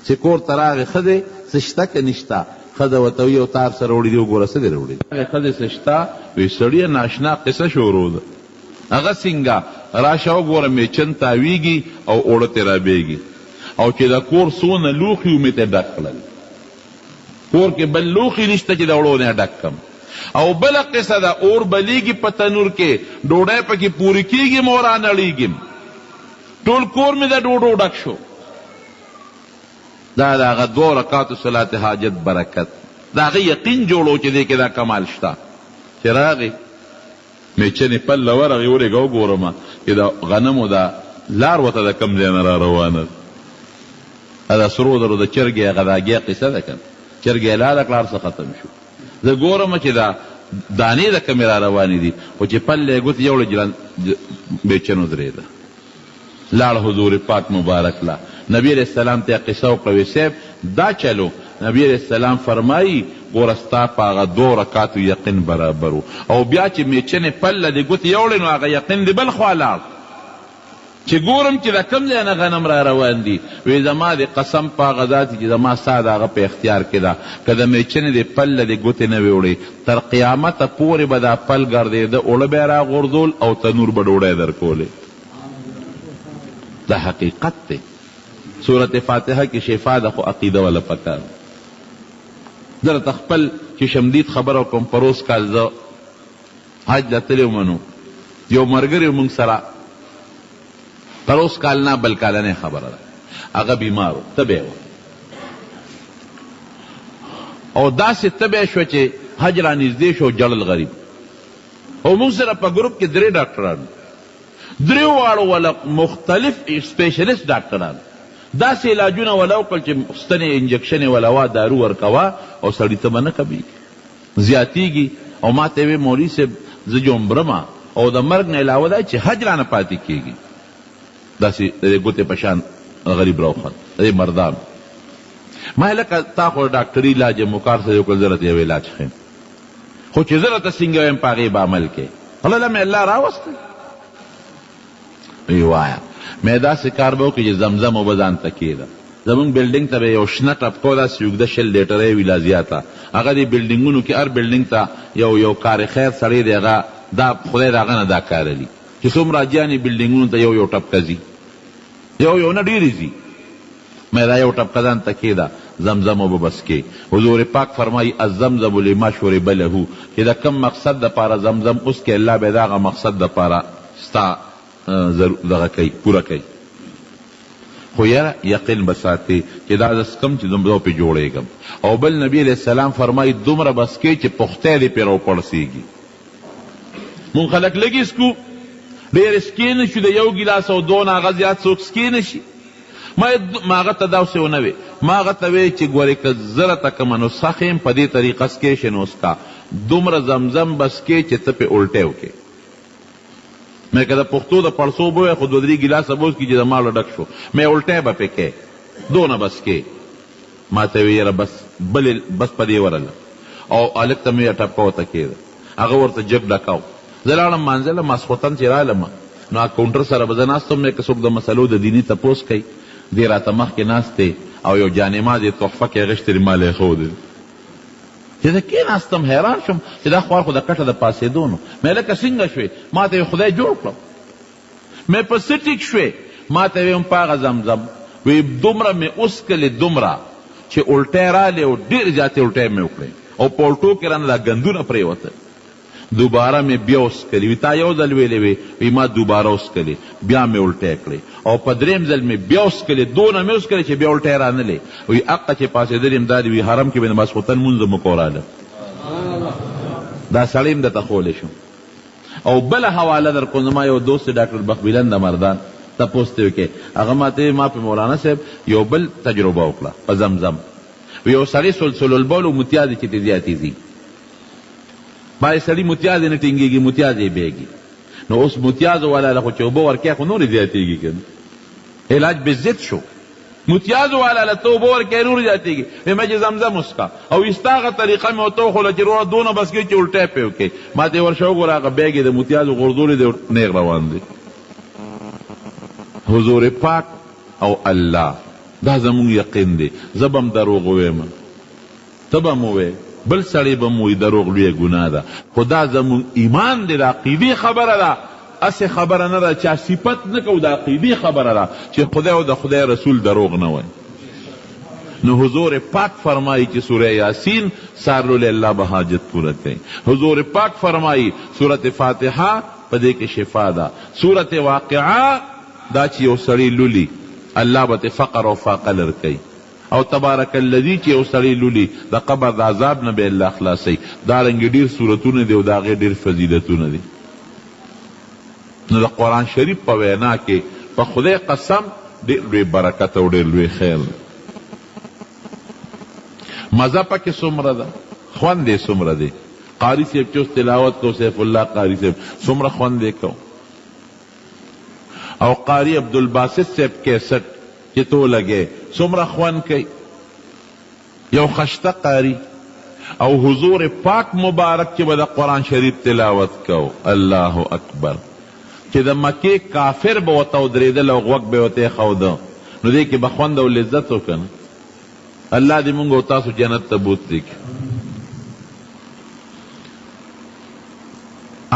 چې کور ته راغې ښځې څه شته که نشته؟ ښځه ورته وي او تار سره وړي دي، وګوره څه دې راوړي. ښځې څه شته؟ وایي سړیه ناشنا قصه شروع ده. هغه څنګه؟ راشه وګوره میچن تاویږي او اوړه ترې رابیږي، او چې د کور څونه لوښي مې ته ډک کړل. کور کې بل لوښي نشته چې د اوړو نه ډک کم. او بله قصه ده، اور بلیږي په تنور کې، ډوډۍ پکې پورې کېږي، مو رانړېږي، ټول کور مې د ډوډو ډک شو. دا د هغه 2 رکعاتو صلات حاجت برکت، د هغه یقین جوړو چې دې کې دا کمال شته. چې راغی میچنې پله ورغې ورېږه وګورمه چې د غنمو دا لار ورته د کم ځای نه را روانه ده. دا سرو زرو د چرګې هغه د هګۍ قصه ده که نه، چرګې لاړه کړه هر څه ختم شو. زه ګورم چې دا دانې د کمې را روانې دي، خو چې پله یې ګوتې یوړه جلان میچن ودرېده. لاړ حضور پاک مبارک لا نبی علیہ السلام ته قصه وکړه، صاحب دا چلو. نبی علیہ السلام فرمایي ګوره ستا په هغه 2 رکعاتو یقین برابر و، او بیا چې میچنې پله دې ګوتې یوړې نو هغه یقین دې بل خوا لاړ. چې ګورم چې د کم ځای نه غنم را روان دي، وی زما د قسم په هغه ذات چې زما ستا د هغه په اختیار کې ده، که د میچنې د پله د ګوتې نه وې وړې، تر قیامته پورې به دا پل ګرځېده، اوړه به یې راغورځول او تنور به ډوډۍ درکولې. دا حقیقت دی. سورت فاتحه کې شفا ده، خو عقیده ولا پکار. درته خپل چې شمدید خبره کوم، پروس کال زه حج له تللی ومنو، یو ملګری مونږ سره، پروس کال نه بل کالنۍ خبره ده، هغه بیمار و، تبی و، او داسې تبی شو چې حج را نږدې شو، جړل غریب. او مونږ سره په ګروپ کې 3 ډاکټران، 3 واړو ولا مختلف سپیشلیست ډاکټران، داسې علاجونه ولا وکړل چې ستنې انجکشنې ولا وا، دارو ورکوه او سړي ته به نه کبیږي، زیاتیږي. او ما ته یې وی مولوي صاحب زه جومبرمه، او د مرګ نه علاوه دا چې حج رانه پاتې کېږي. داسې د ګوتې په شان غریب راوخت، د مردان. ما لکه تا خو ډاکټري علاج مکار سره وکړل، زه راته یو علاج ښیم، خو چې زه راته څنګه وایم په هغې به عمل کوې. الله مې الله راوستی. وی وایه مې داسې کار به وکړي چې زمزم او به ځان ته کېده. زمونږ بلډینګ ته به یو شنه ټپکو داسې اوږده 20 لیټره وي لا زیاته، هغه دې بلډینګونو کې هر بلډینګ ته یو کار خیر سړی دی، هغه دا خدای د هغه نه دا کارلي چې څومره جانې بلډینګونو ته یو ټپکه ځي، یو نه ډېرې ځي. مې دا یو ټپکه ځان ته کېده، زمزم او به بس کې. حضور پاک فرمایي الزمزم لما شرب له، چې د کم مقصد دپاره زمزم اوس کې الله به د هغه مقصد دپاره ستا دغه کوي، پوره کوي. خو یاره یقین به ساتې چې دا زه څکم چې زه پې جوړېږم. او بل نبی علیہ السلام فرمایي دومره بس کې چې پختی دې پې راوپړسېږي. مونږ خلک لږې سکو، ډېر سکې نه شو، د 1 ګیلاس او 2 نه هغه زیات څوک سکې نه شي. ما هغه ته داسې ونه وې، ما هغه ته وې چې ګورې که زه راته کومه نسخه ښیم په دې طریقه سکې شي نو سکه، دومره زمزم بس کې چې ته پې الټی وکې. مې که د پښتو د پړسو بوی خو 2-3 ګیلاسه بوس کې چې د مالو ډک شو، مې الټی به پې کې، دونه بس کې. ما ته وی یاره بس په دې ورله، او هلک ته مې ټپکه ورته کېده، هغه ورته جګ ډکاو. زه لاړم مانځه له ماسخوتن چې رالم، نو کاونټر سره به زه ناست وم، که څوک د مسلو د دیني تپوس کوي، دې راته مخکې ناست دی او یو جانماز یې تحفه کې اغېښتې ما له یې ښودې. چې زه کېناستم حیران شم چې دا خوار خو د کټه د پاسېدو نو. مې لکه څنګه شوې؟ ما ته خدای جوړ کړم. مې په څه ټیک شوې؟ ما ته ویم په هغه زمزم. وی دومره مې اوسکلې دومره چې الټی رالی او ډېرې زیاتې الټی مې وکړې، او په الټو کې رانه دا ګندونه پرېوتل. دوباره مې بیا وسکلي وي تا یو ځل ویلې وي ما دوباره وسکلي بیا مې الټی کړې او په درېیم ځل مې بیا وسکلي دونه مې وسکلي چې بیا الټی رانلې وي حقه چې پاسېدل یم دا دي وي حرم کې به د ماسخوتن مونځ مو کوراله دا سړی م درته ښولی شو او بله حواله در کوم زما یو دوست ډاکټر بخبیلند مردان تپوس ته وکړې هغه ماته ما په مولانا صاحب یو بل تجربه وکړه په زمزم یو سړی سلسل البول و متیازې چې ته زیاتې ځي باندې سړي متیازې نه ټینګېږي متیازې بیږي نو اوس متیازو والا له خو چې اوبه ورکوې خو نورې زیاتېږي که علاج بضد شو متیازو والا له ته اوبه ورکوې نورې زیاتېږي ما چې زمزم وسکه او ایستا هغه طریقه مې ورته وښوله چې وروره دونه بس کوي چې الټی پې وکړې ما ته یې ورشه وګوره هغه بیګې د متیازو غورځولې دی نیغ روان دی حضور پاک او الله دا زمونږ یقین دی زه به م دروغ وویم ته به م ووایې بل سړی به مو دروغ لویه ګناه ده خو دا زمونږ ایمان دی د عقیدې خبره ده اسې خبره نه ده چا صفت نه کوو د عقیدې خبره ده چې خدای او د خدای رسول دروغ نه وایي نو حضور پاک فرمائی چې سوره یاسین سارلو الله به حاجت پوره کوي حضور پاک فرمائی سورت فاتحه په دې کې شفا ده سورت واقعه دا چې یو سړی لولي الله به فقر او فاقه لرکوي او تبارک الذی چې یو سړی لولي د قبر د عذاب نه به الله خلاصوي دارنګې ډېر صورتونه دي او د هغې ډېر فضیلتونه دي نو د قرآن شریف په وینا کې په خدای قسم ډېر لوی برکت او ډېر لوی خیر دی مزه پکې څومره ده خوند یې څومره دی قاري صاحب چې اوس تلاوت کو سیف الله قاري صاحب څومره خوند یې کو او قاری عبدالباسط صاحب کیسٹ چې تو لګې څومره خوند کوي یو خشته قاری او حضور پاک مبارک چې به د قرآن شریف تلاوت کو الله اکبر چې د مکې کافر به ورته ودرېدل او غوږ به ورته ایښوده نو دې کې به خوند او لذت وکړه الله دې مونږ او تاسو جنت ته بوتلی کړي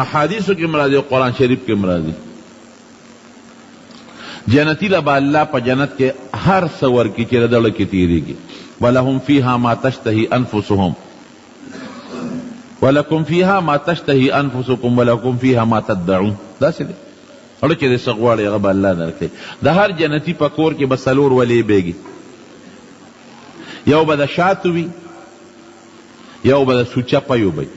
احادیثو کې مرادي او قرآن شریف کې مرادي جنتی لبا اللہ پا جنت کے ہر سور کی چرا دڑ کی تیری گی وَلَهُمْ فِيهَا مَا تَشْتَهِي أَنفُسُهُمْ وَلَكُمْ فِيهَا مَا تَشْتَهِي أَنفُسُكُمْ وَلَكُمْ فِيهَا مَا تَدَّعُونَ دا سلے اڑو چرے سغواڑی غب اللہ نرکے دا ہر جنتی پا کور کے بسلور ولی بیگی یو بدا شاتو بی یو بدا سوچا پیو بی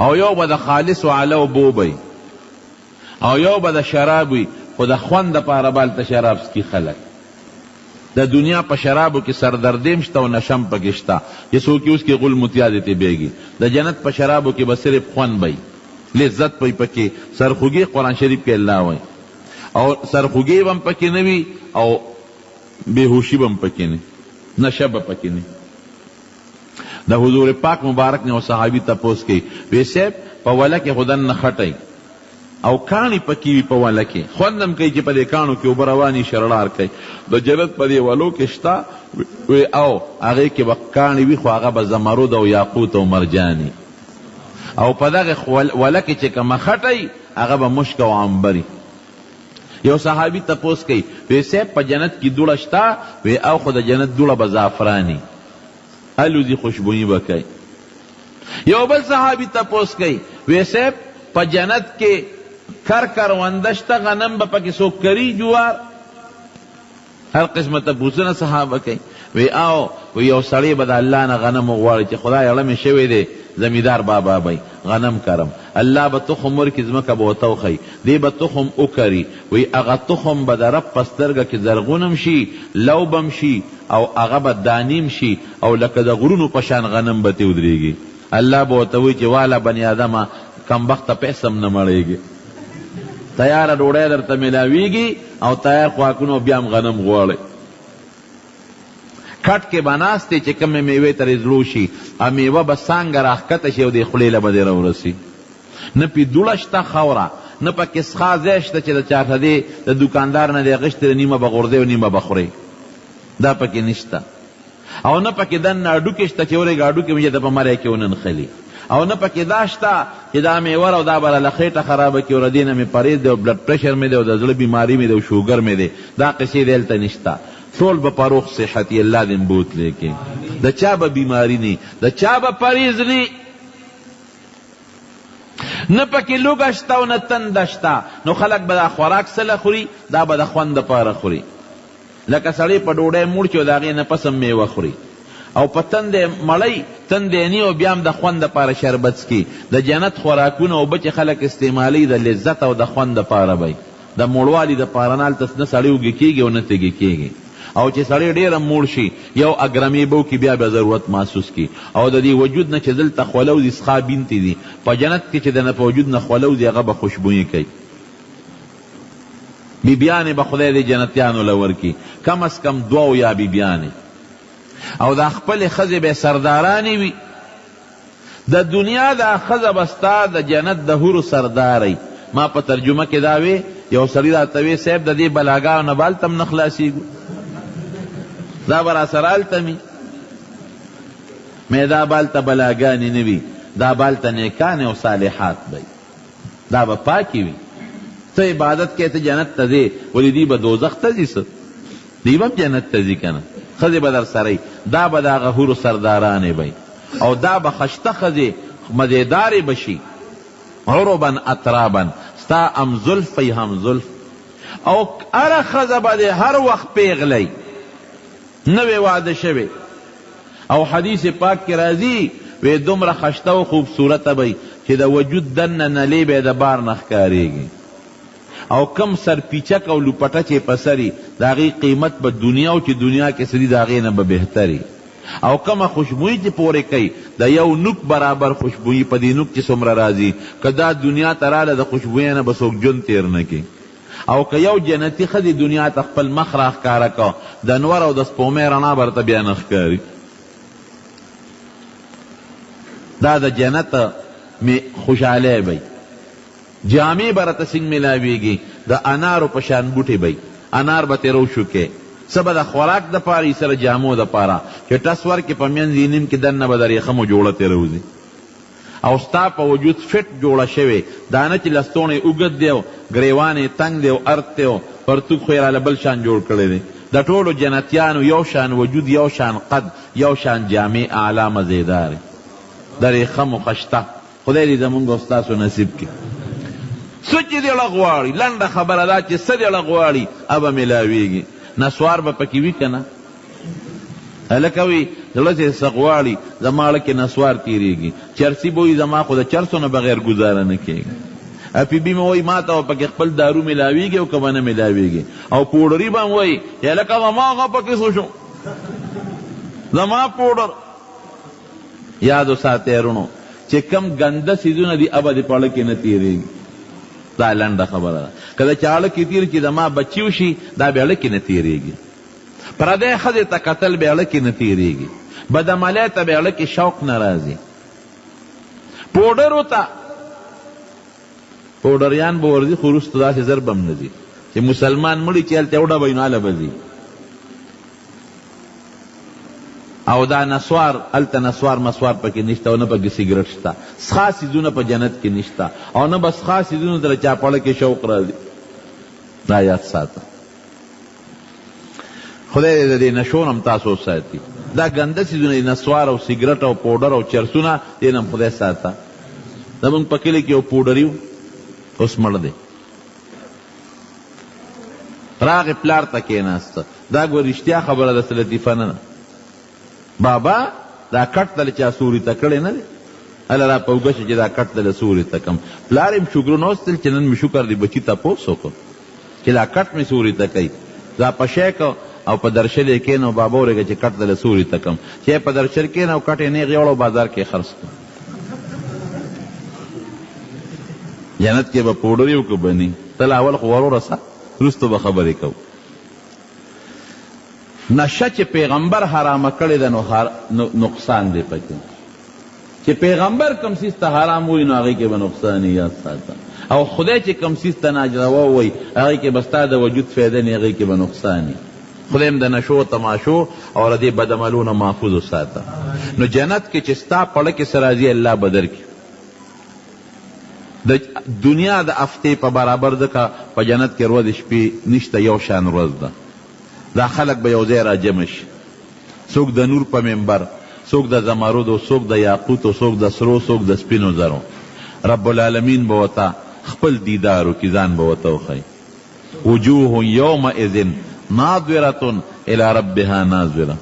او یو بدا خالص و علو بو بی او یو بدا شراب وی خو د خوند دپاره بالته شراب سکي خلک د دنیا په شرابو کې سردردیم شته او نشم پکې شته چې څوک یې اوس کې غل متیازې ته بیږي د جنت په شرابو کې به صرف خوند بی لذت بی پکې سرخوږي قرآن شریف کې الله وایي او سرخوږي به هم پکې نه وي او بېهوشي به هم پکې نه نشه به پکې نه د حضور پاک مبارک نے او صحابي تپوس کوي وی صاحب په وله کې خو دننه خټئ او کانی پکی وی په والا کې خوندم کوي چې په دې کانو کې اوبه رواني شرړار کوي د جنت په دې والو کې شته وی او هغې کې به کاڼي وي خو هغه به زمرود او یاقوت او مرجاني او په دغه والا کې چې کومه خټئ هغه به مشک او عنبري یو صحابي تپوس کوي وی صاحب په جنت کې دوړه شته وی او خو د جنت دوړه به زعفراني الوزي خوشبویي به کوي یو بل صحابي تپوس کوي وی صاحب په جنت کې کر کروندشته غنم به پکې څوک کري جوار هر قسمه تپوسونه صحابه کوي وی او یو سړی به د الله نه غنم وغواړي چې خدای اړه مې شوی دی زمیدار بابا بی غنم کرم الله به تخم ورکړي ځمکه به ورته وښیي دی به تخم وکري وی هغه تخم به د رب په سترګه کې زرغونم شي لوبم شي او هغه به دانیم شي او لکه د غرونو په شان غنم به تې ودرېږي الله به ورته وایي چې والا بني آدمه کمبخته پیسم نه مړېږي تیاره ډوډۍ درته میلاویږي او تیار خواکونو بیا هم غنم غواړئ کټ کې به ناست دی چې کومې میوې ترې زړو شي او میوه به څانګه راښکته شي او دې خولې له به دې راورسي نه پې دوړه شته خاوره نه پکې څښا ځای شته چې د چاته دی د دوکاندار نه دی اخیستې نیمه به غورځئ او نیمه به خورئ دا پکې نشته او نه پکې دننه هډوکې شته چې ورېږه هډوکې مې چې ته په مری کې وننښلي او نه پکې دا شته چې دا میوه او دا به له خېټه خرابه کړي او له دې نه مې پرهیز دی او بلډ پریشر مې دی او د زړه بیماري مې دی او شوګر مې دی دا قصې دلته نشته ټول به په روغ صحت یې الله دې بوتلی کړي د چا به بیماري نه د چا به پرهیز نه نه پکې لوږه شته او نه تنده شته، نو خلک به دا خوراک سله خوري، دا به د خوند دپاره خوري. لکه سړی په ډوډۍ موړ چې د هغې نه پس هم میوه خوري، او په تندې مړی تندې نی او بیا هم د خوند دپاره شربت څکي. د جنت خوراکونه اوبه چې خلک استعمالوي د لذت او د خوند دپاره به د موړوالي دپاره نه هلته نه سړی اوږې کېږي او نه تږي کېږي. او چې سړی ډېره موړ شي یو اګرمې به وکړي بیا به ضرورت محسوس کړي. او د دې وجود نه چې دلته خوله وځي څښا بینتې دي، په جنت کې چې د نه په وجود نه خوله وځي هغه به خوشبویي کوي. بیبیانې به خدای دې جنتیانو له ورکړي، کم از کم 2 یا بیبیانې، او دا خپلې ښځې به سردارانې وي. د دنیا دا ښځه به ستا د جنت د حورو سرداری. ما په ترجمه کې دا وی، یو سړي راته وی صاحب د دې بلاګانو نه به هلته هم نه خلاصېږو، دا به راسره هلته مي. مې دا به هلته بلاګانې نه وي، دا به هلته نیکانې او صالحات به دا به پاکې وي. ته عبادت کې ته جنت ته ځې، ولې دوی به دوزخ ته ځي؟ څه دوی به هم جنت ته ځي که نه؟ ښځې به در سره دا به د هغه حورو سردارانې به، او دا به خشته ښځې مزېدارې به شي. عربا اترابا، ستا هم زلف وی هم زلف، او هره ښځه به د هر وخت پیغلی نوې واده شوې. او حدیث پاک کې راځي وی دومره خشته و خوبصورته به چې د وجود دننه نلې به د بار نه ښکارېږي، او کم سرپیچک او لوپټه چې په سري د هغې قیمت به دنیا او چې دنیا کې سړي د هغې نه به بهتري، او کمه خوشبویي چې پورې کوي د یو نوک برابر خوشبویي په دې نوک چې څومره راځي، که دا دنیا ته راله د خوشبویۍ نه به څوک ژوند تېر نه کړي. او که یو جنتي ښځې دنیا ته خپل مخ راښکاره که د انور او د سپومۍ رڼا به ورته بیا نه ښکاري. دا د جنت خوشحالی بی. جامې به راته څنګه میلاویږي؟ د انارو په شان بوټې بی، انار به ترې روشوکې، څه به د خوراک دپاره سره جامو دپاره چې ټس ورکې په منځ یې نیم کې دننه به د ریخمو جوړه ترې روځي، او ستا په وجود فټ جوړه شوې، دا نه چې لستوڼی اوږد دی او ګریوان یې تنګ دی او ارت دی او پرتوګ خو یې راله بل شان جوړ کړی دی. د ټولو جنتیانو یو شان وجود، یو شان قد، یو شان جامې اعلی مزیدارې د ریخمو خشته. خدای دې زمونږ او ستاسو نصیب کړي. څه چې دې له غواړي، لنډه خبره دا چې څه دې له غواړي هغه میلاویږي. نسوار به پکې وي که نه؟ هلکه وي زړه چې څه غواړي زما زړه کې نسوار تېرېږي، چرسي به وي زما خو د چرسو نه بغیر ګزاره نه کېږي. اپیبي مې وایي ما ته به پکې خپل دارو میلاویږي او که به نه میلاویږي. او پوډري به هم وایي هلکه زما هغه پکې څه شو، زما پوډر. یاد وساتئ ورونو چې کم ګنده څیزونه دي هغه دې په اړه کې نه تېرېږي. دا لنډه خبره ده. که د چا اړه کې تېر چې زما بچي وشي دا به اړه کې نه تېرېږي. پردی ښځې ته کتل به اړه کې نه تېرېږي. بدعملی ته به اړه کې شوق نه راځي. پوډرو ته پوډریان به ورځي، خو وروسته داسې زر به هم نه ځي چې مسلمان مړي چې هلته یو ډبی نو هله به ځي. او دا نسوار هلته نسوار مسوار پکې نشته، او نه پکې سګرټ شته. څښا څیزونه په جنت کې نشته، او نه به څښا څیزونو ته د چا په اړه کې شوق راځي. دا یاد ساته. خدای دې د دې نشو نه هم تاسو وساتي. دا ګنده څیزونه دي، نسوار او سګرټ او پوډر او چرسونه، دې نه هم خدای ساته. زمونږ په کلي کې یو پوډري و، اوس مړ دی. راغې پلار ته کېناسته. دا ګوره رښتیا خبره ده، څه لطیفه نه ده. بابا دا کټ دله چا سوري ته کړی نه دی، هله را په اوږه شه چې دا کټ دله سوري ته کم. پلار یې شکرونه وستل چې نن مې شکر دی بچي تپوس وکړو چې دا کټ مې سوري ته کوي. دا په شی کو او په درشل یې کېنو، بابا ورېږه چې کټ دله سوري ته کم. چې یې په درشل کېنو او کټ یې نیغ یوړو بازار کې خرڅ کړو. جنت کې به پوډري وکړو بني، تل اول خو ورورسه وروسته به خبرې کوو. نشه چې پیغمبر حرامه کړې ده نو نقصان دی پکې. چې پیغمبر کم څیز ته حرام وایي نو هغې کې به نقصان یاد ساته، او خدای چې کم څیز ته ناجروا وایي هغې کې به ستا د وجود فایده نه، هغې کې به نقصان وي. خدای هم د نشو تماشو او د دې بدعملونو محفوظ وساته. نو جنت کې چې ستا پړه کې څه راځي الله به درکړي. د دنیا د هفتې په برابر ځکه په جنت کې ورځ شپې نشته، یو شان ورځ ده. دا خلق به یو ځای را جمع شي، څوک د نور په منبر، څوک د زمرد، څوک د یاقوت، څوک د سرو، څوک د سپینو زرو. رب العالمین بوتا خپل دیدارو کی ځان بوتا وخی وجوه یومئذ ناظرة الى ربها ناظرة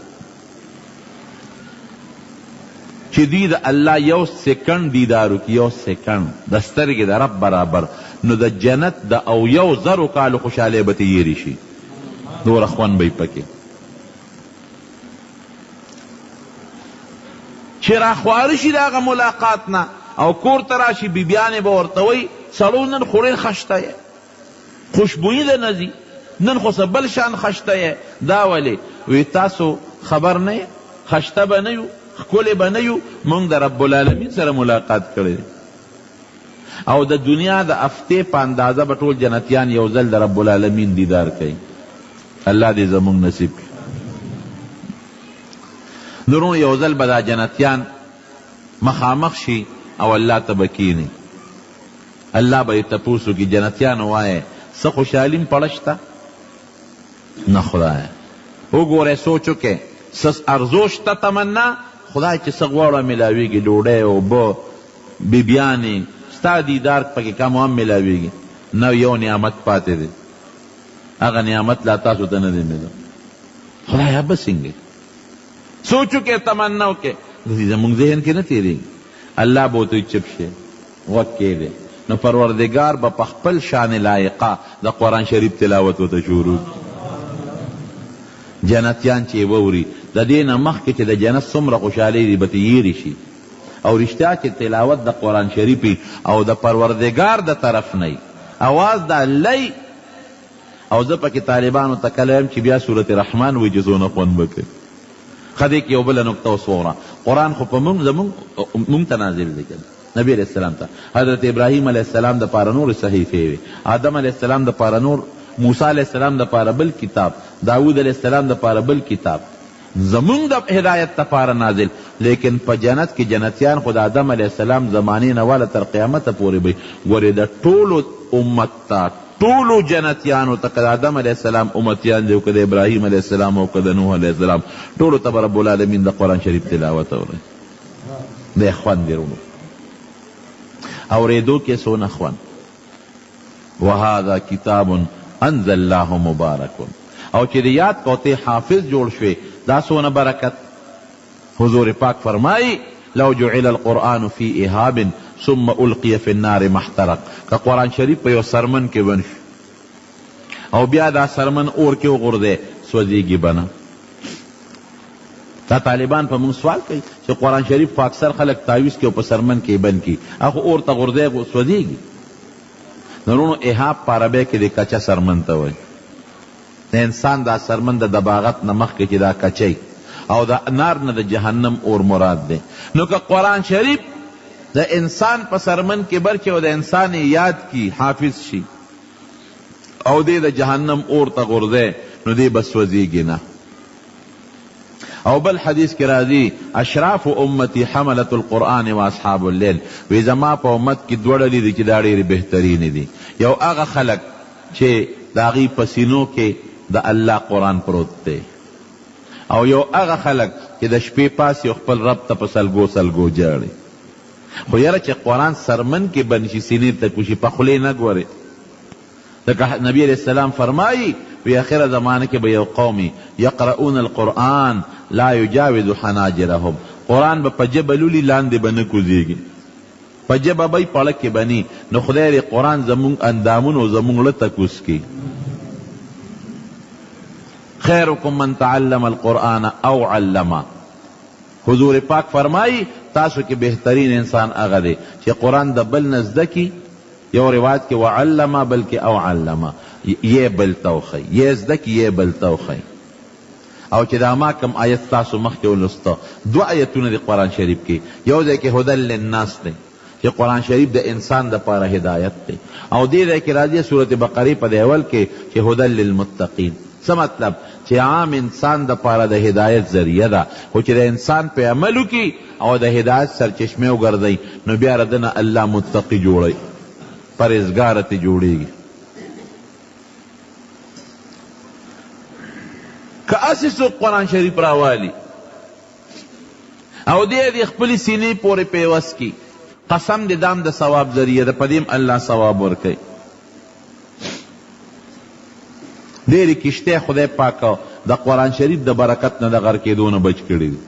چې دوی د الله یو سیکنډ دیدارو کی یو سیکنډ د سترګې د رب برابر نو د جنت د او یو زرو کالو خوشحالی به تیری شي دوره خوند به پکې چې راخواره شي د هغه ملاقات نه او کور ته راشي بیبیانې به ورته وایي سړو نن خو ډېر خشته یې خوشبویي ده نه ځي نن خو څه بل شان خشته یې دا ولې وی تاسو خبر نه یې خشته به نه یو ښکلې به نه یو موږ د رب العالمین سره ملاقات کړی او د دنیا د هفتې په اندازه به ټول جنتیان یو ځل د رب العالمین دیدار کوي الله دې زموږ نصیب کړي درونو یو ځل به دا جنتیان مخامخ شي او الله ته به کیني الله به یې تپوس وکړي جنتیانو وایه څه خوشحالي م پړه شته نه خدایه وګورئ سوچ وکړئ څه ارزو شته تمنا خدای چې څه غواړه میلاویږي ډوډۍ اوبه بیبیانې ستا دیدار پکې کم هم میلاویږي نه یو نعمت پاتې دی هغه نعمت لا تاسو ته نه دی میلو خدایه به څنګه سوچ وکړئ تمنا وکړئ زموږ ذهن کې نه تېرېږي الله به ورته چپ شي غوږ کېږدی نو پروردگار به په خپل شان لایقه د قرآن شریف تلاوت ورته شروع جنتیان چې ووري د دې نه مخکې چې د جنت څومره خوشحالۍ دي به تیری شي او رښتیا چې تلاوت د قرآن شریف او د پروردگار د طرف نه اواز د الله او زه پکې طالبانو ته کله یم چې بیا صورت رحمان وایي چې څونه خوند به کوي ښه دی کې یو بله نکته اوس وغوره قرآن خو په مونږ ته نازل دی نبی علیہ السلام ته حضرت ابراهیم علیہ السلام د پاره نور صحیفې وي آدم علیہ السلام د پاره نور موسی علیہ السلام د پاره بل کتاب داود علیہ السلام د پاره بل کتاب زمونږ د هدایت دپاره نازل لیکن په جنت کې جنتیان خو د آدم علیہ السلام زمانې نه واله تر قیامته پورې به ګورې د ټولو امت ته ټولو جنتیانو ته که د آدم علیہ السلام امتیان دي او که د ابراهیم علیہ السلام او که د نوح علیہ السلام ټولو ته به رب العالمین د قرآن شریف تلاوت اورئ دی خوند یې ورونو اوریدو کې سونه خوند وهذا کتاب انزلناه مبارک او چې د یاد کوته حافظ جوړ شوی دا سونه برکت حضور پاک فرمائی لو جعل القرآن فی اهاب ثم القی فی النار محترق که قرآن شریف په یو سرمن کې ونشي او بیا دا سرمن اور کې وغورځي سوځېږي بنه دا طالبان په موږ سوال کوي چې قرآن شریف په اکثر خلک تاویز کې او په سرمن کې بند کی هغه اور ته غورځي سوځېږي نورونو احاب په عربی کې د کچه سرمن ته وایي د انسان دا سرمن د دباغت نه مخکې چې دا کچی او د نار نه د جهنم اور مراد دی نو که قرآن شریف د انسان په سرمن کې برکې او د انسان یاد کی حافظ شي او دی د جهنم اور ته غورځي نو دی به سوځېږي نه او بل حدیث کی راضی اشراف امتی حملت القرآن و اصحاب اللیل وی زما په امت کی دوړلې دي چې دا ډېرې بهترین دي یو هغه خلق چې د هغې په سینو کې د الله قرآن پروت دی او یو هغه خلق چې د شپې پاس یو خپل رب ته په سلګو سلګو جاړي خو یاره چې قرآن سرمن کې بند شي سینې ته کوشي په خولې نه ګورې ځکه نبی علیہ السلام فرمایي وی آخر زمانه کې به یو قومي یقرؤون القرآن لا یجاوز حناجرهم قرآن به په جبه لولي لاندې به نه کوزیږي په جبه به یې پړه کې بني نو خدای دې قرآن زمونږ اندامونو زمونږ له تکوس کړي خیرکم من تعلم القرآن او علمه حضور پاک فرمائی تاسو کې بهترین انسان هغه دی چې قرآن د بل نه زده کي یو روایت کې وعلمه بلکې او علمه یې بل توخی یې زده کي یې بل توخی او چې دا ما کم آیت تاسو مخکې ولسته دو آیتونه د قرآن شریف کې یو ځای کې هدل للناس دی چې قرآن شریف د انسان د پاره هدایت دی او دې ځای کې راځي سورت بقرې په دی اول کې چې هدل للمتقین څه مطلب چې عام انسان د پاره د هدایت ذریعه ده خو چې د انسان په عمل وکړي او د هدایت سرچشمه وګرځي نو بیا ردنه الله متقی جوړي پرهیزګار ته جوړیږي که اسی څوک قرآن شریف راوالی او دې خپلې سینې پورې پیوست کی قسم دې دام د ثواب ذریعه ده، په دې الله ثواب ورکوي. ډېرې کشتۍ خدای پاک د قرآن شریف د برکت نه د غر کېدو نه بچ کړي دي.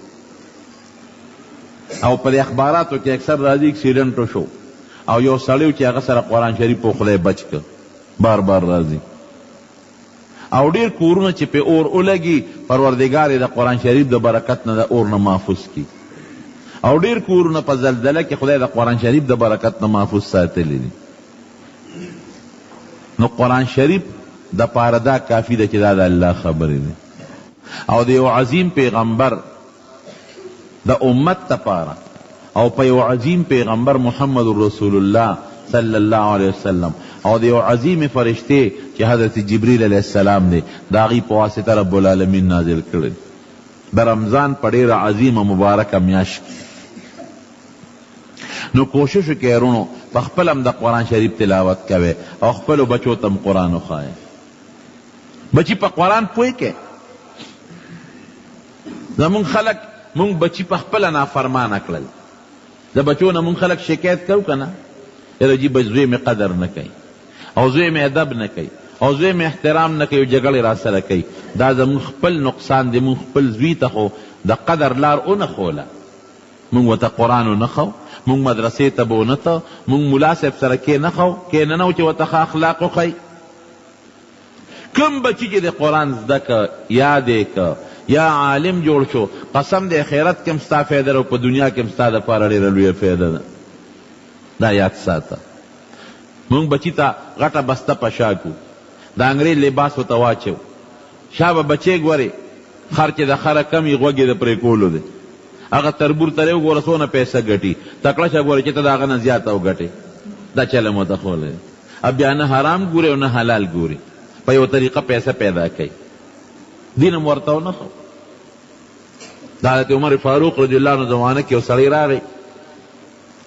او په اخباراتو کې اکثر راځي اکسیډنټ وشو او یو سړی چې هغه سره قرآن شریف په خدای بچ کړ، بار بار راځي. او ډېر کورونه چې په اور ولګي پروردګار یې د قرآن شریف د برکت نه د اور نه محفوظ کړي. او ډېر کورونه په زلزله کې خدای د قرآن شریف د برکت نه محفوظ ساتلی دي. نو قرآن شریف د پاره دا کافي ده چې دا د الله خبرې دي. او د یو عظیم پیغمبر د امت دپاره او په یو عظیم پیغمبر محمد رسول الله صلی الله علیه وسلم او د یو عظیم فرشته چې حضرت جبریل علیه السلام دی، د هغې په واسطه رب العالمین نازل کړی د رمضان په ډېره عظیمه مبارکه میاشت. نو کوشش وکړئ ورونو په خپل هم د قرآن شریف تلاوت کوئ او خپلو بچو ته هم قرآن وښایئ. بچی په قرآن پوه کې زمونږ خلک مونږ بچی په خپله نافرمانه کړل. د بچو نه مونږ خلک شکایت کوو که نه، یاره جی زوی مې قدر نه کوي او زوی مې ادب نه کوي او زوی مې احترام نه کوي او جګړې را سره کوي. دا زمونږ خپل نقصان دی. مونږ خپل زوی ته خو د قدر لار ونه خوله. مونږ ورته قرآن ونه خو، مونږ مدرسې ته به ونه ته، مونږ ملا صاحب سره کېننه و چې ورته ښه اخلاق وښیي. کم بچی چې د قرآن زده که، یاد یې که، یا عالم جوړ شو، قسم د آخرت کې هم ستا فایده ده او په دنیا کې هم ستا دپاره ډېره لویه فایده ده. دا یاد ساته. مونږ بچی ته غټه بسته په شا کړو، د انګریز لباس ورته واچو، شا به بچی ګورې خر چې د خره کم یې غوږ یې د پرې کولو دی. هغه تربور ترې وګوره څونه پیسه ګټي، تکړه شه ګوره چې ته د هغه نه زیاته وګټې. دا چله مو ته خولی. اب بیا نه حرام ګورې او نه حلال ګورې، په یو طریقه پیسه پیدا کوي. دین هم ورته ونه خو. د حضرت عمر فاروق رضی الله عنه زمانه کې یو سړی راغی،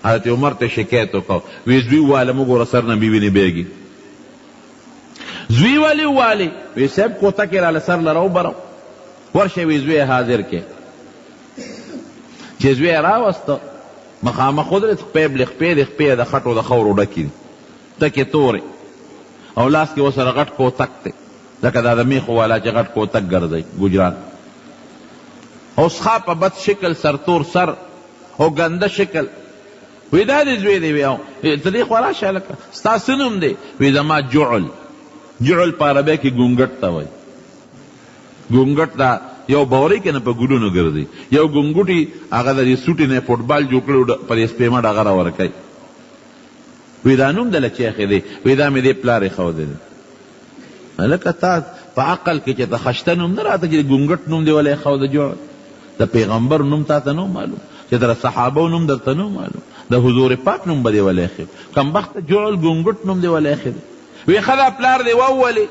حضرت عمر ته شکایت وکړ، وی زوی وواله مو ګوره سر نه بیوینې بیږي. زوی ولې ووالې؟ وی صاحب کوته کې راله سر لره وبرو، ورشه وی زوی حاضر کې. چې زوی یې راوسته مخامخ ودرېد، خپې د خپې د خټو د خاورو ډکې دي، ټکې تورې او لاس کې ورسره غټ کوتک دی، لکه دا د میخو والا چې غټ کوتک ګرځوي ګجران. او څښا په بد شکل، سرتور سر او ګنده شکل. وی دا دې زوی دی؟ وی ته دې خوا راشه هلکه، ستا څه نوم دی؟ وی زما جعل. جعل په عربۍ کې ګونګټ ته وایي. ګونګټ دا یو بورۍ کې نه په ګلونو ګرځي، یو ګونګوټي هغه د دې سوټي نه فوټبال جوړ کړی په دې سپېمه ډغه راورکوي. وی دا نوم دله چې ایښی دی؟ وی دا مې دې پلار ایښودی دی. هلکه تا په عقل کې چې ته خشته نوم نه راته چې د ګونګټ نوم دې ولی ایښود جوړ؟ د پیغمبر نوم تا ته نو معلوم، چې د صحابو نوم درته نو معلوم، د حضور پاک نوم به دې ولی ایښی؟ کمبخته جوړ ګونګټ نوم دې ولی ایښی دی؟ وی ښه دا پلار دې وولې؟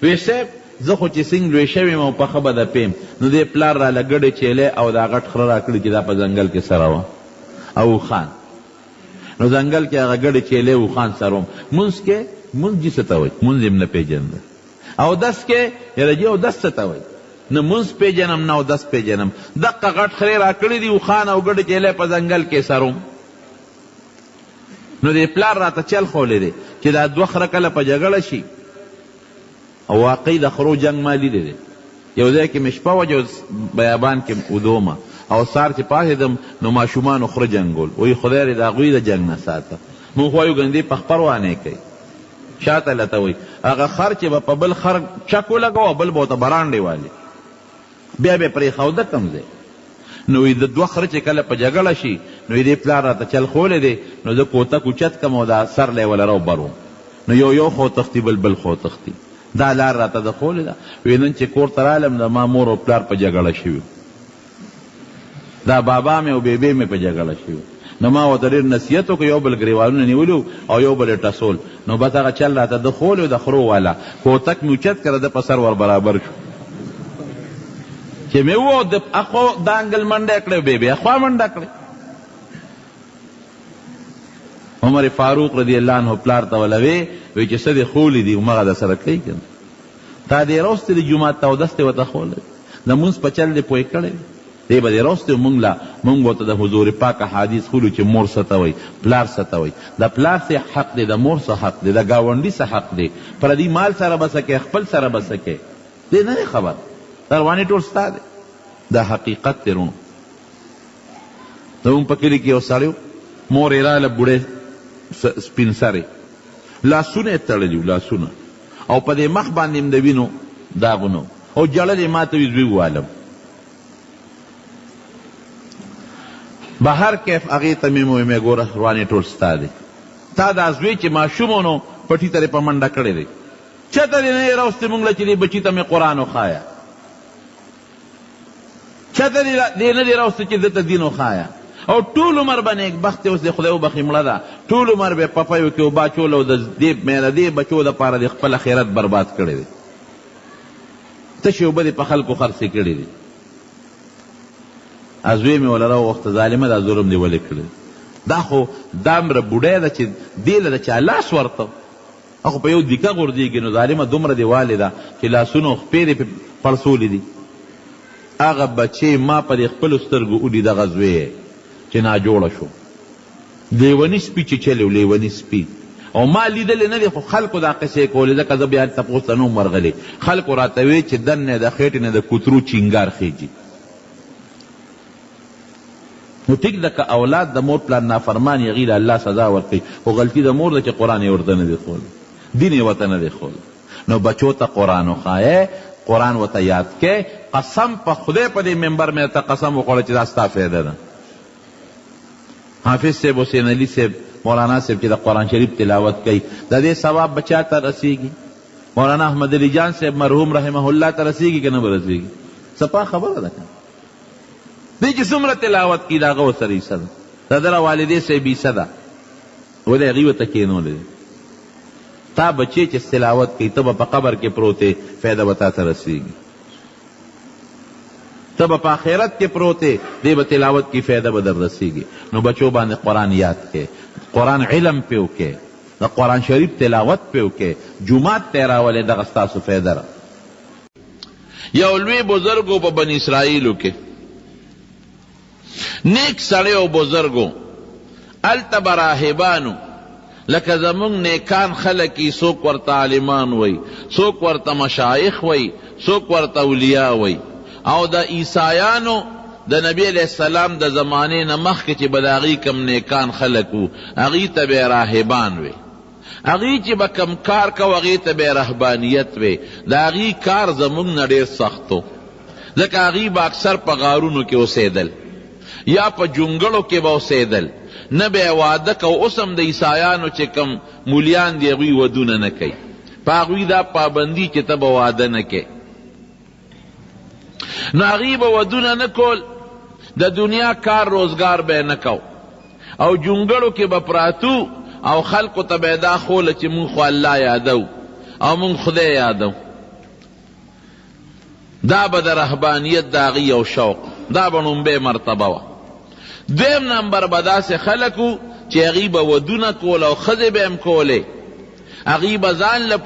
وی صاحب زه خو چې څنګه لوی شوی یم او پخه به د پیم، نو دې پلار راله ګډې چیلی او دا غټ خره را کړي چې دا په ځنګل کې سره وه او خان. نو ځنګل کې هغه ګډې چیلی او خان سره وم. مونځ کې مونځ جي څه ته وایي؟ مونځ یې نه پېژنده. اودس کې یاره جي اودس څه ته وایي؟ نه مونځ پېژنم نه اودس پېژنم. دقه غټ خرې را کړي دي او خان او ګډې چیلی په ځنګل کې سره وم. نو دې پلار راته چل خولی دی چې دا دوه خره کله په جګړه شي، او واقعي د خرو جنگ ما لیدی دی. یو ځای کې مې شپه وه چې بیابان کې ودومه او سار چې پاڅېدم نو ماشومانو خره جنګول. وایي خدای دې د هغوی د جنګ نه ساته. مونږ وایو ګندې په خپر وانې کوي، شاته لته وایي هغه خر چې به په بل خر چک ولګوه بل به ورته براندې والي، بیا به یې پرېښوده کوم ځای. نو د دوه خره چې کله په جګړه شي نو دې پلار راته چل خولی دی، نو زه کوتک اوچت کم او دا سر لی وله راوبروم، نو یو خو تښتي بل خو تښتي. دا لار راته د خولی ده. وی نن چې کور ته رالم د ما مور او پلار په جګړه شوي، دا بابا مې او بیبی مې په جګړه شوي. نو ما ورته ډېر نصیحت وکړ، یو بل ګریوانونه نیولي او یو بل یې ټسول. نو بس هغه چل راته د خولی د خرو والا کوتک مې اوچت کړه، د په سر ور برابر شو. چې مې وو د اخو دا انګل منډه کړې، بیبی اخوا منډه کړې. عمر فاروق رضی الله عنه پلار ته ولوي وی چې څه دې خولی دي همغه در سره کوي که نه؟ تا دې راوستې د جومات ته اودس دې ورته خولی، د مونځ په چل دې پوه کړی، دی به دې روستې مونږ به ورته د حضور پاک حدیث خولو چې مور څه ته وایي پلار څه ته وایي د پلار څه حق دی د مور څه حق دی د ګاونډي څه حق دی پردي مال سره به څه کوې خپل سره به څه کوې دی نه دی خبر دا روانې ټول ستا دی دا حقیقت دی رونو زمونږ په کلي کې یو سړی مور یې راغله بوډۍ سپین سرې لاسونه یې تړلي وو لاسونه او په دې مخ باندې هم د وینو داغونه او جړل یې ما ته وي زوی ووالم بهر کیف هغې ته مې وویل ګوره روانې ټول ستا دی تا دا زوی چې ماشوم و نو پټي ته یې په منډه کړی دی چېرته دې نه یې راوستې مونږ له چې دې بچي ته مې قرآن وښایه چېرته دې نه دې راوستې چې ده ته دین وښایه او ټول عمر به نیکبخت اوس د خدای وبخي مړه ده ټول عمر به پپیو کې اوبه اچول او د دې بچو دپاره د خپل خیرت برباد کړی دی تشې اوبه دې په خلکو خرڅې کړي دي ازوی مې وله راوغوښته ظالمه دا ظلم دې ولې کړی دا خو دا مره بوډۍ ده چې دې له د چا لاس ورته خو په یو دیکه غورځېږي نو ظالمه دومره دې والې ده چې لاسونو خپې دې پړسولې دي هغه بچې ما په دې خپلو سترګو ولي دغه زوی چې ناجوړه شو لیوني سپي چې چلی لیوني سپي او ما لیدلی نه دی خو خلکو دا قصې کولې ځکه زه بیا تپوس ته نه وم ورغلی خلکو راته وی چې دننه د خېټې نه د کوترو چینګار خیږي نو ټیک ده که اولاد د مور پلار نافرمان یې هغې له الله سزا ورکوي خو غلطي د مور ده چې قرآن یې ورته نه دی ښولی دین یې ورته نه دی ښولی نو بچو ته قرآن وښایې قرآن ورته یاد کې قسم په خدای په دې ممبر مې ته قسم وخوړه چې دا ستا فایده ده حافظ صاحب حسین علی صاحب مولانا صاحب چې د قرآن شریف تلاوت کوي د دې ثواب بچا ته رسیږي مولانا احمد علی جان صاحب مرحوم رحمه الله ته رسیږي که نه به رسیږي صفا خبره ده دی چې څومره تلاوت کي د هغه ورسره حصه ده د ده را والدې صاحب حصه ده ولې هغې ورته کښېنولی دی تا بچې چې تلاوت کوي ته به په قبر کې پروت یې فایده به تا ته رسیږي ته به په آخرت کې پروت یې دی به تلاوت کی فایده به در رسیږي نو بچو باندې قرآن یاد کې قرآن علم پې وکې د قرآن شریف تلاوت پې وکې جومات ته یې راولې دغه ستاسو فایده ده یو لوی بزرګو په بني اسرائیلو کې نیک سړی او بزرګو هلته به راهبانو لکه زمونږ نیکان خلک یي څوک ورته عالمان وی څوک ورته مشایخ وی څوک ورته اولیا وی او د عیسایانو د نبی علیہ السلام د زمانې نه مخکې چې به د هغې کم نیکان خلک وو هغې ته به راهبان وی هغې چې به کم کار کو هغې ته به رهبانیت وی د هغې کار زمونږ نه ډېر سخت و ځکه هغې به اکثر په غارونو کې اوسېدل یا په جونګړو کې به اوسېدل نه به واده کو اوس هم د عیسایانو چې کم مولیان دي هغوی ودونه نه کوي په هغوی دا پابندي چې ته به واده نه کوې نو هغوی به ودونه نه کول د دنیا کار روزګار به یې نه کو او جونګړو کې به پراتو او خلقو ته به یې دا خوله چې مونږ خو الله یادو او مونږ خدای یادو دا به د رهبانیت د هغوی یو شوق دا به نومبې مرتبه وه دویم نمبر به داسې خلک وو چې هغوی به ودونه کول او ښځې به هم کولې هغوی به ځان له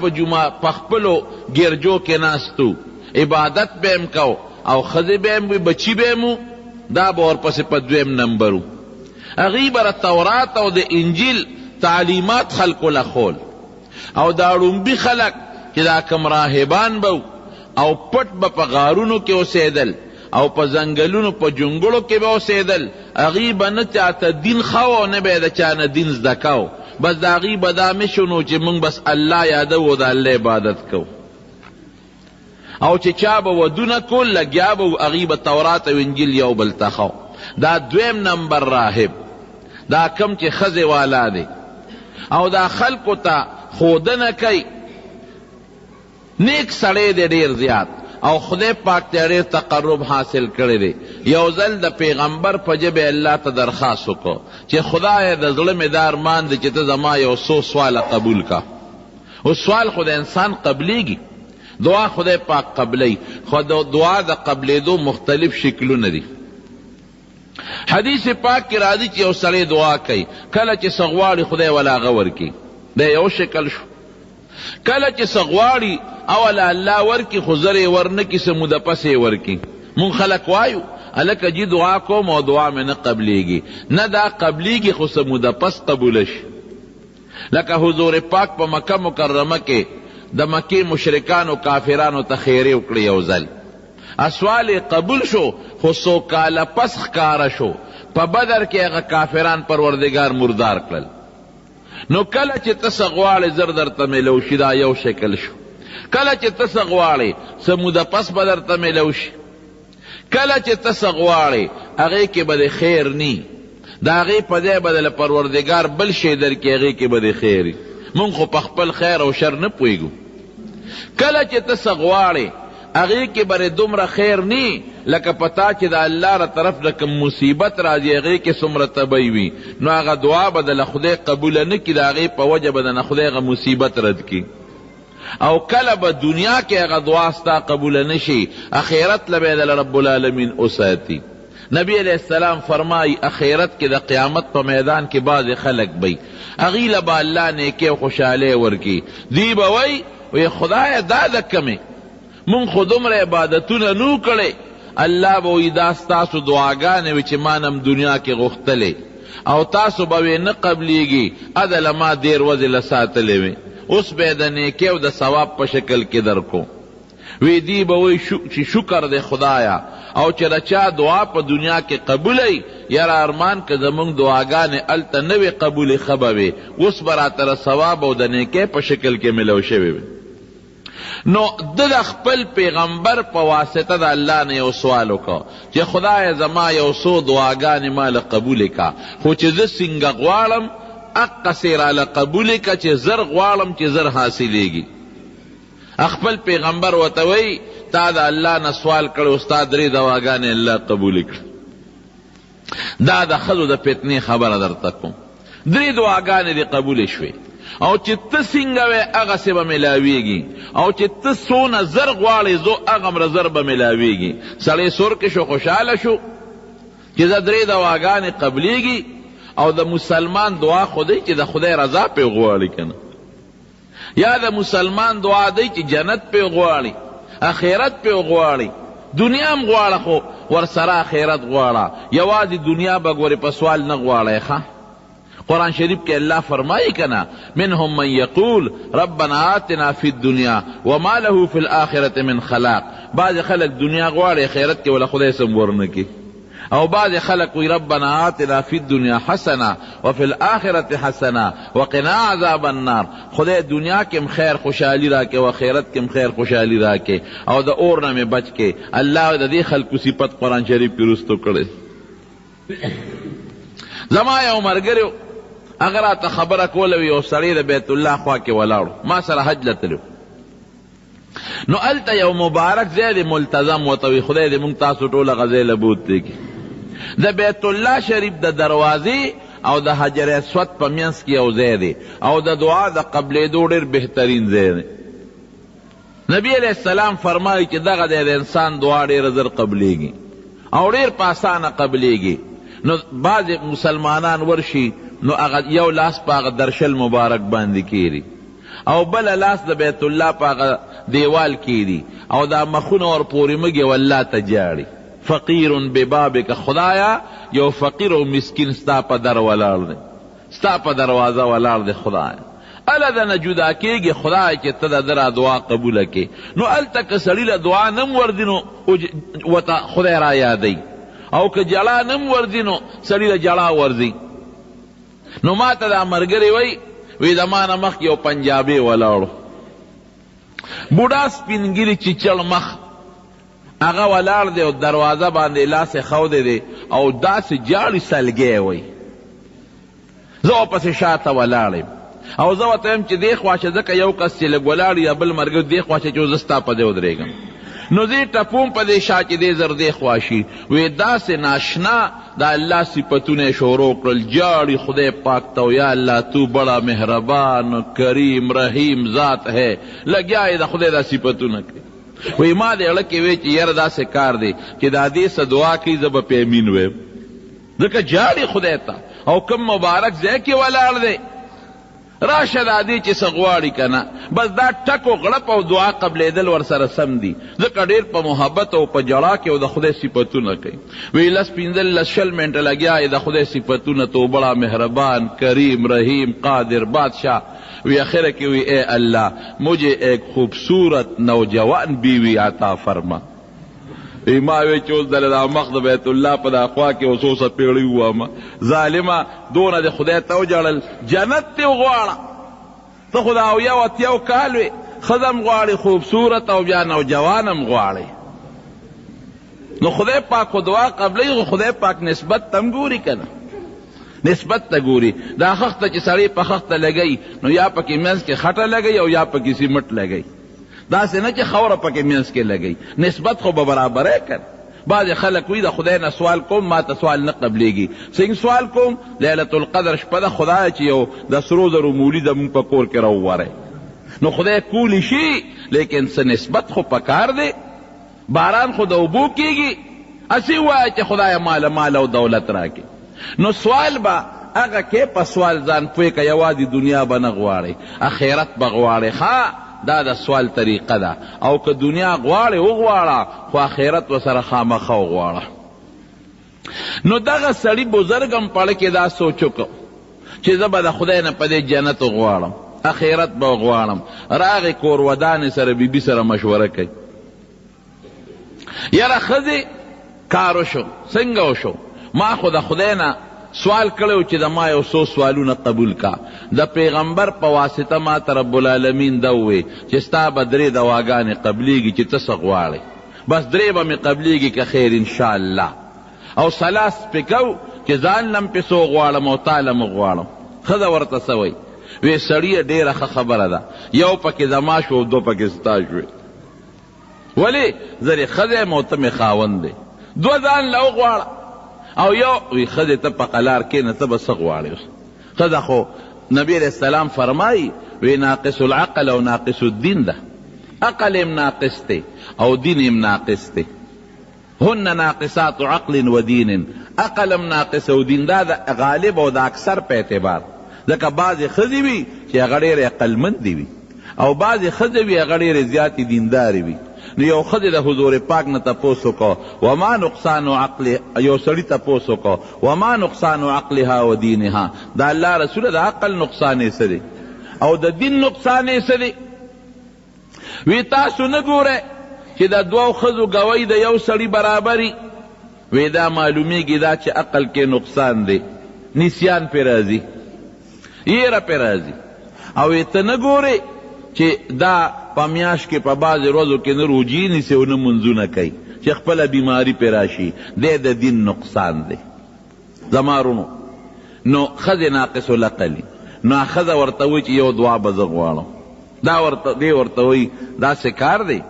په خپلو ګرجو کې ناستو عبادت به هم کو او ښځې به هم وي بچي به هم دا به ورپسې په دویم نمبر وو هغوی به تورات او د انجیل تعلیمات خلکو له خول او دا ړومبي خلک چې دا کم راهبان به او پټ به په غارونو کې اوسېدل او په ځنګلونو په جونګړو کې به اوسېدل هغوی به نه چاته دین ښه او نه به یې د چا نه دین زده کو بس د هغوی به دا مشو نو چې موږ بس الله یادو او د الله عبادت کو او چې چا به ودونه کول لګیا به هغوی به تورات او انجیل یو بل ته خو دا دویم نمبر راهب دا کم چې ښځې والا دی او دا خلکو ته ښودنه کوي نیک سړی دی ډېر زیات او خدای پاک ته ډېر تقرب حاصل کړی دی یو ځل د پیغمبر په ژبې الله ته درخواست وکړو چې خدای د زړه مې دا ارمان دی چې ته زما یو څو سواله قبول کا او سوال خو د انسان قبلیږي دعا خدای پاک قبلی خو د دعا د قبلیدو مختلف شکلونه دي حدیث پاک کې راځي چې یو سړی دعا کوي کله چې څه غواړي خدای ولا هغه ورکي دا یو شکل شو کله چې څه غواړي اول الله ورکي خو زر یې ورنکي څه موده پس یې ورکي مونږ خلک وایو الکه جی دعا کوم او دعا مې نه قبلیږي، نه دا قبلیږي خو څه موده پس قبوله شي. لکه حضور پاک په مکه مکرمه کې د مکې مشرکانو کافرانو ته خیرې وکړې یو ځل، اسوال قبول شو خو څو کاله پس ښکاره شو په بدر کې هغه کافران پروردګار مردار کړل. نو کله چې ته څه غواړې زر درته میلو شي، دا یو شکل شو. کله چې ته څه غواړې څه موده پس به درته میلو شي. کله چې ته څه غواړې هغې کې به د خیر نی، د هغې په ځای به دله پروردګار بل شی درکړي، هغې کې به د خیر وي. مونږ خو په خپل خیر او شر نه پوهېږو. کله چې ته څه غواړې هغې کې به دومره خیر نی لکه پتا چې د الله را طرف نه کوم مصیبت راځي هغې کې څومره تبی وي، نو هغه دعا به دله خدای قبوله نه کړي، د هغې په وجه به دنه خدای هغه مصیبت رد کړي. او کله به دنیا کې هغه دعا ستا قبوله نشي، اخرت له به دله رب العالمین وساتي. نبی علیہ السلام فرمائی اخرت کې د قیامت په میدان کې بعض خلق بی هغې له به الله نیکۍ او خوشحالۍ ورکي. دوی به وی خدایه دا د کمې مونږ خو دومره عبادتونه نو کړی، الله به وی دا ستاسو دعاګانې وي چې ما نم دنیا کې غوښتلې، او تاسو به وی نه قبلیږي، ادله ما دیر ورځې له ساتلې وي، اوس به د نیکۍ او د ثواب په شکل کې درکو. وی دی به وی چې شکر دی خدایا، او چې د چا دعا په دنیا کې قبولی یاره ارمان که زمونږ دعاګانې هلته نه وې قبولې ښه به وې، اوس به راتره ثواب او د نیکۍ په شکل کې ملو شوی وي. نو د خپل پیغمبر په واسطه د الله نه یو سوال وکړه چې خدای زما یو څو دعاګانې ما له قبولې کا، خو چې زه څنګه غواړم اقسې راله قبولې کا چې زر غواړم چې زر حاصلېږي. خپل پیغمبر ورته وی تا د الله نه سوال کړی ستا درې دعاګانې الله قبولې کړي. دا د ښځو د فتنې خبره درته کوم. درې دعاګانې دې قبولې شوې، او چې ته څنګه وې هغسې به میلاویږي، او چې ته څونه زر غواړې زو هغومره زر به میلاویږي. سړی سرکې شو، خوشحاله شو چې زه درې دعاګانې قبلیږي، او د مسلمان دعا خو دی چې د خدای رضا پې غواړي که نه، یا د مسلمان دعا دی چې جنت پې غواړي، اخرت پې غواړي، دنیا هم غواړه خو ورسره اخرت غواړه، یوازې دنیا به ګورې په سوال نه غواړی. ښه قرآن شریف کې الله فرمائی کنا منهم من یقول ربنا آتنا فی الدنیا وما له فی الآخرة من خلاق. بعض خلق دنیا غواړي اخرت کې ولا خدای سم ورنکي، او بعض خلق وی ربنا آتنا فی الدنیا حسنا وفی الآخرة حسنا وقنا عذاب النار. خدای دنیا کې خیر خوشحالی راکې او آخرت کې خیر خوشحالی راکې، او د اور نه بچ کې. الله د دې خلقو صفت قرآن شریف کې رستو کړي. زما یو ملګری هغه راته خبره کوله، وی یو سړی د بیت الله خوا کې ولاړو، ما سره حج له تلو، نو هلته یو مبارک ځای دی ملتظم ورته وی خدای دې مونږ تاسو ټول هغه ځای له بوتلی کړي. د بیت الله شریف د دروازې او د حجر اسود په منځ کې یو ځای دی، او د دعا د قبلېدو ډېر بهترین ځای دی. نبی علیہ السلام فرمایي چې دغه دی د انسان دعا ډېره زر قبلیږي او ډېر په اسانه قبلیږي. نو بعض مسلمانان ورشي نو هغه یو لاس په هغه درشل مبارک باندې کیږي، او بل لاس د بیت الله په هغه دیوال کیږي، او دا مخونه ور پورې مږي والله ته جاړي. فقیر ببابک، خدایا یو فقیر او مسکین ستا په در ولاړ دی، ستا په دروازه ولاړ دی خدایا. اله دنه جدا کېږي خدای چې ته د ده دعا قبوله کې. نو هلته که سړي له دعا نم وردي نو ورته خدای را یادوي، او که جړا نم وردي نو سړي له جړا ورځي. نو ما ته دا ملګری وی د ما نه مخکې یو پنجابی ولاړو، بوډا سپینګیري چیچل مخ، هغه ولاړ دی او دروازه باندې لاس یې ښودی دی او داسې جاړي سلګی وی. زه ورپسې شاته ولاړ یم، او زه ورته یم چې دې خوا شه، ځکه یو کس چې لږ ولاړ یا بل ملګری دې خوا شه چې زه ستا په دې ودرېږم. نو زه ټپوم په دې شا چې دې زر دې خوا شي. وی داسې ناشنا د الله صفتونه شروع کړل، جاړي خدای پاک ته یا الله تو بڑا مهربان کریم رحیم ذات ہے، لګیا یې د خدای دا صفتونه کړي. وی ما دې اړه کې وی چې یاره داسې کار دی چې دا دې څه دعا کوي زه به پې امین ویم، ځکه جاړي خدای ته. او کوم مبارک ځای کې ولاړ دی، راشه دا دی چې څه غواړي که نه، بس دا ټکو غړپ او دعا قبلېدل ورسره سم دي، ځکه ډېر په محبت او په ژړا کې او د خدای صفتونه کوي. وی 10-15 منټه لګیا یې د خدای صفتونه تو بڑا مہربان کریم رحیم قادر بادشاہ. وی آخر کی وی اے اللہ مجھے ایک خوبصورت نوجوان بیوی عطا فرما. وی ما وی چوز دل دا مخ د بیت الله په دا خوا کې وسوسه پیړی وامه ظالمه دونه د خدای ته وجړل جنت ته غواړه ته خدا او یو اتیو کال وی خدم غواړي خوبصورت او بیا نوجوانم غواړي. نو خدای پاک خو دعا قبلی، خدای پاک نسبت تم ګوري کنه، نسبت ته ګوري. دا خخته چې سړی په خخته لګی نو یا پکې منځ کې خټه لګی او یا پکې سیمټ لګی، داسې نه چې خوره پکې منځ کې لګی، نسبت خو به برابره کړ. بعض خلک وی د خدای نه سوال کوم ما ته سوال نه قبلیږي. څنګه سوال کوم؟ لیلة القدر شپه ده خدای چې یو د سرو زرو مولي زمونږ په کور کې راووری. نو خدای کولی شي لیکن څه نسبت خو پکار دی. باران خو د اوبو کېږي، اسی وایه چې خدای مال او دولت راکړي. نو سوال به هغه کې په سوال ځان پوی که یوازې دنیا به نه غواړئ، اخرت به غواړئ. دا د سوال طریقه ده. او که دنیا غواړئ وغواړه، خو اخرت ورسره خامخا وغواړه. نو دغه سړي بزرګم پړه کې دا سوچ وکړ چې زه به د خدای نه په دې جنت وغواړم، اخرت به وغواړم. راغی کور ودانې سره بیبي سره مشوره کوي، یاره ښځې کار وشو څنګه وشو؟ ما خو د خدای نه سوال کړو چې د ما یو څو سوالونه قبول کا. د پیغمبر په واسطه ما ته رب العالمین دا ووی چې ستا به 3 دواګانې قبلیږي چې ته څه غواړې، بس 3 به مې قبلیږي که خیر انشاءالله. او سلاس پې کو چې ځان لم پې څو غواړم او تا لم غواړم. ښځه ورته څه وی؟ وی سړیه ډېره ښه خبره ده، یو پکې زما شو او 2 پکې ستا شوې. ولې؟ زه دې ښځه یم او ته مې خاوند دی، 2 ځان له وغواړه او یو وی ښځې ته په قلار کښېنه ته به څه غواړې؟ ښځه خو نبی علیہ السلام فرمائی وی ناقص العقل او ناقص الدین ده، عقل ام ناقص تے او دین ام ناقص تے. هن ناقصات عقل و دین، عقل ام ناقص او دین دا غالب او دا اکثر په اعتبار. ځکه بعضې ښځې وي چې هغه ډېرې عقلمندې وي او بعضې ښځې وي هغه ډېرې زیاتې دیندارې وي. نو یو ښځې د حضور پاک نه تپوس وکړو وما نقصان عقل، یو سړي تپوس وکړو وما نقصان عقلها و دینها، دا الله رسوله د عقل نقصان یې څه دی او د دین نقصان یې څه دی؟ وی تاسو نه ګوره چې د 2 ښځو ګوی د یو سړي برابري؟ وی دا معلومیږي دا چې عقل کې نقصان دی، نسیان پې راځي، یېره پې راځي. او وی ته نه ګورې چې دا په میاشت کې په بعضې ورځو کې نه روجي نیسي او نه منځونه کوي چې خپله بیماري پې راشي، دی د دین نقصان دی. زما رونو نو ښځې ناقص العقل، نو ښځه ورته وایي چې یو دعا به زه غواړم. دی ورته وایي داسې کار دی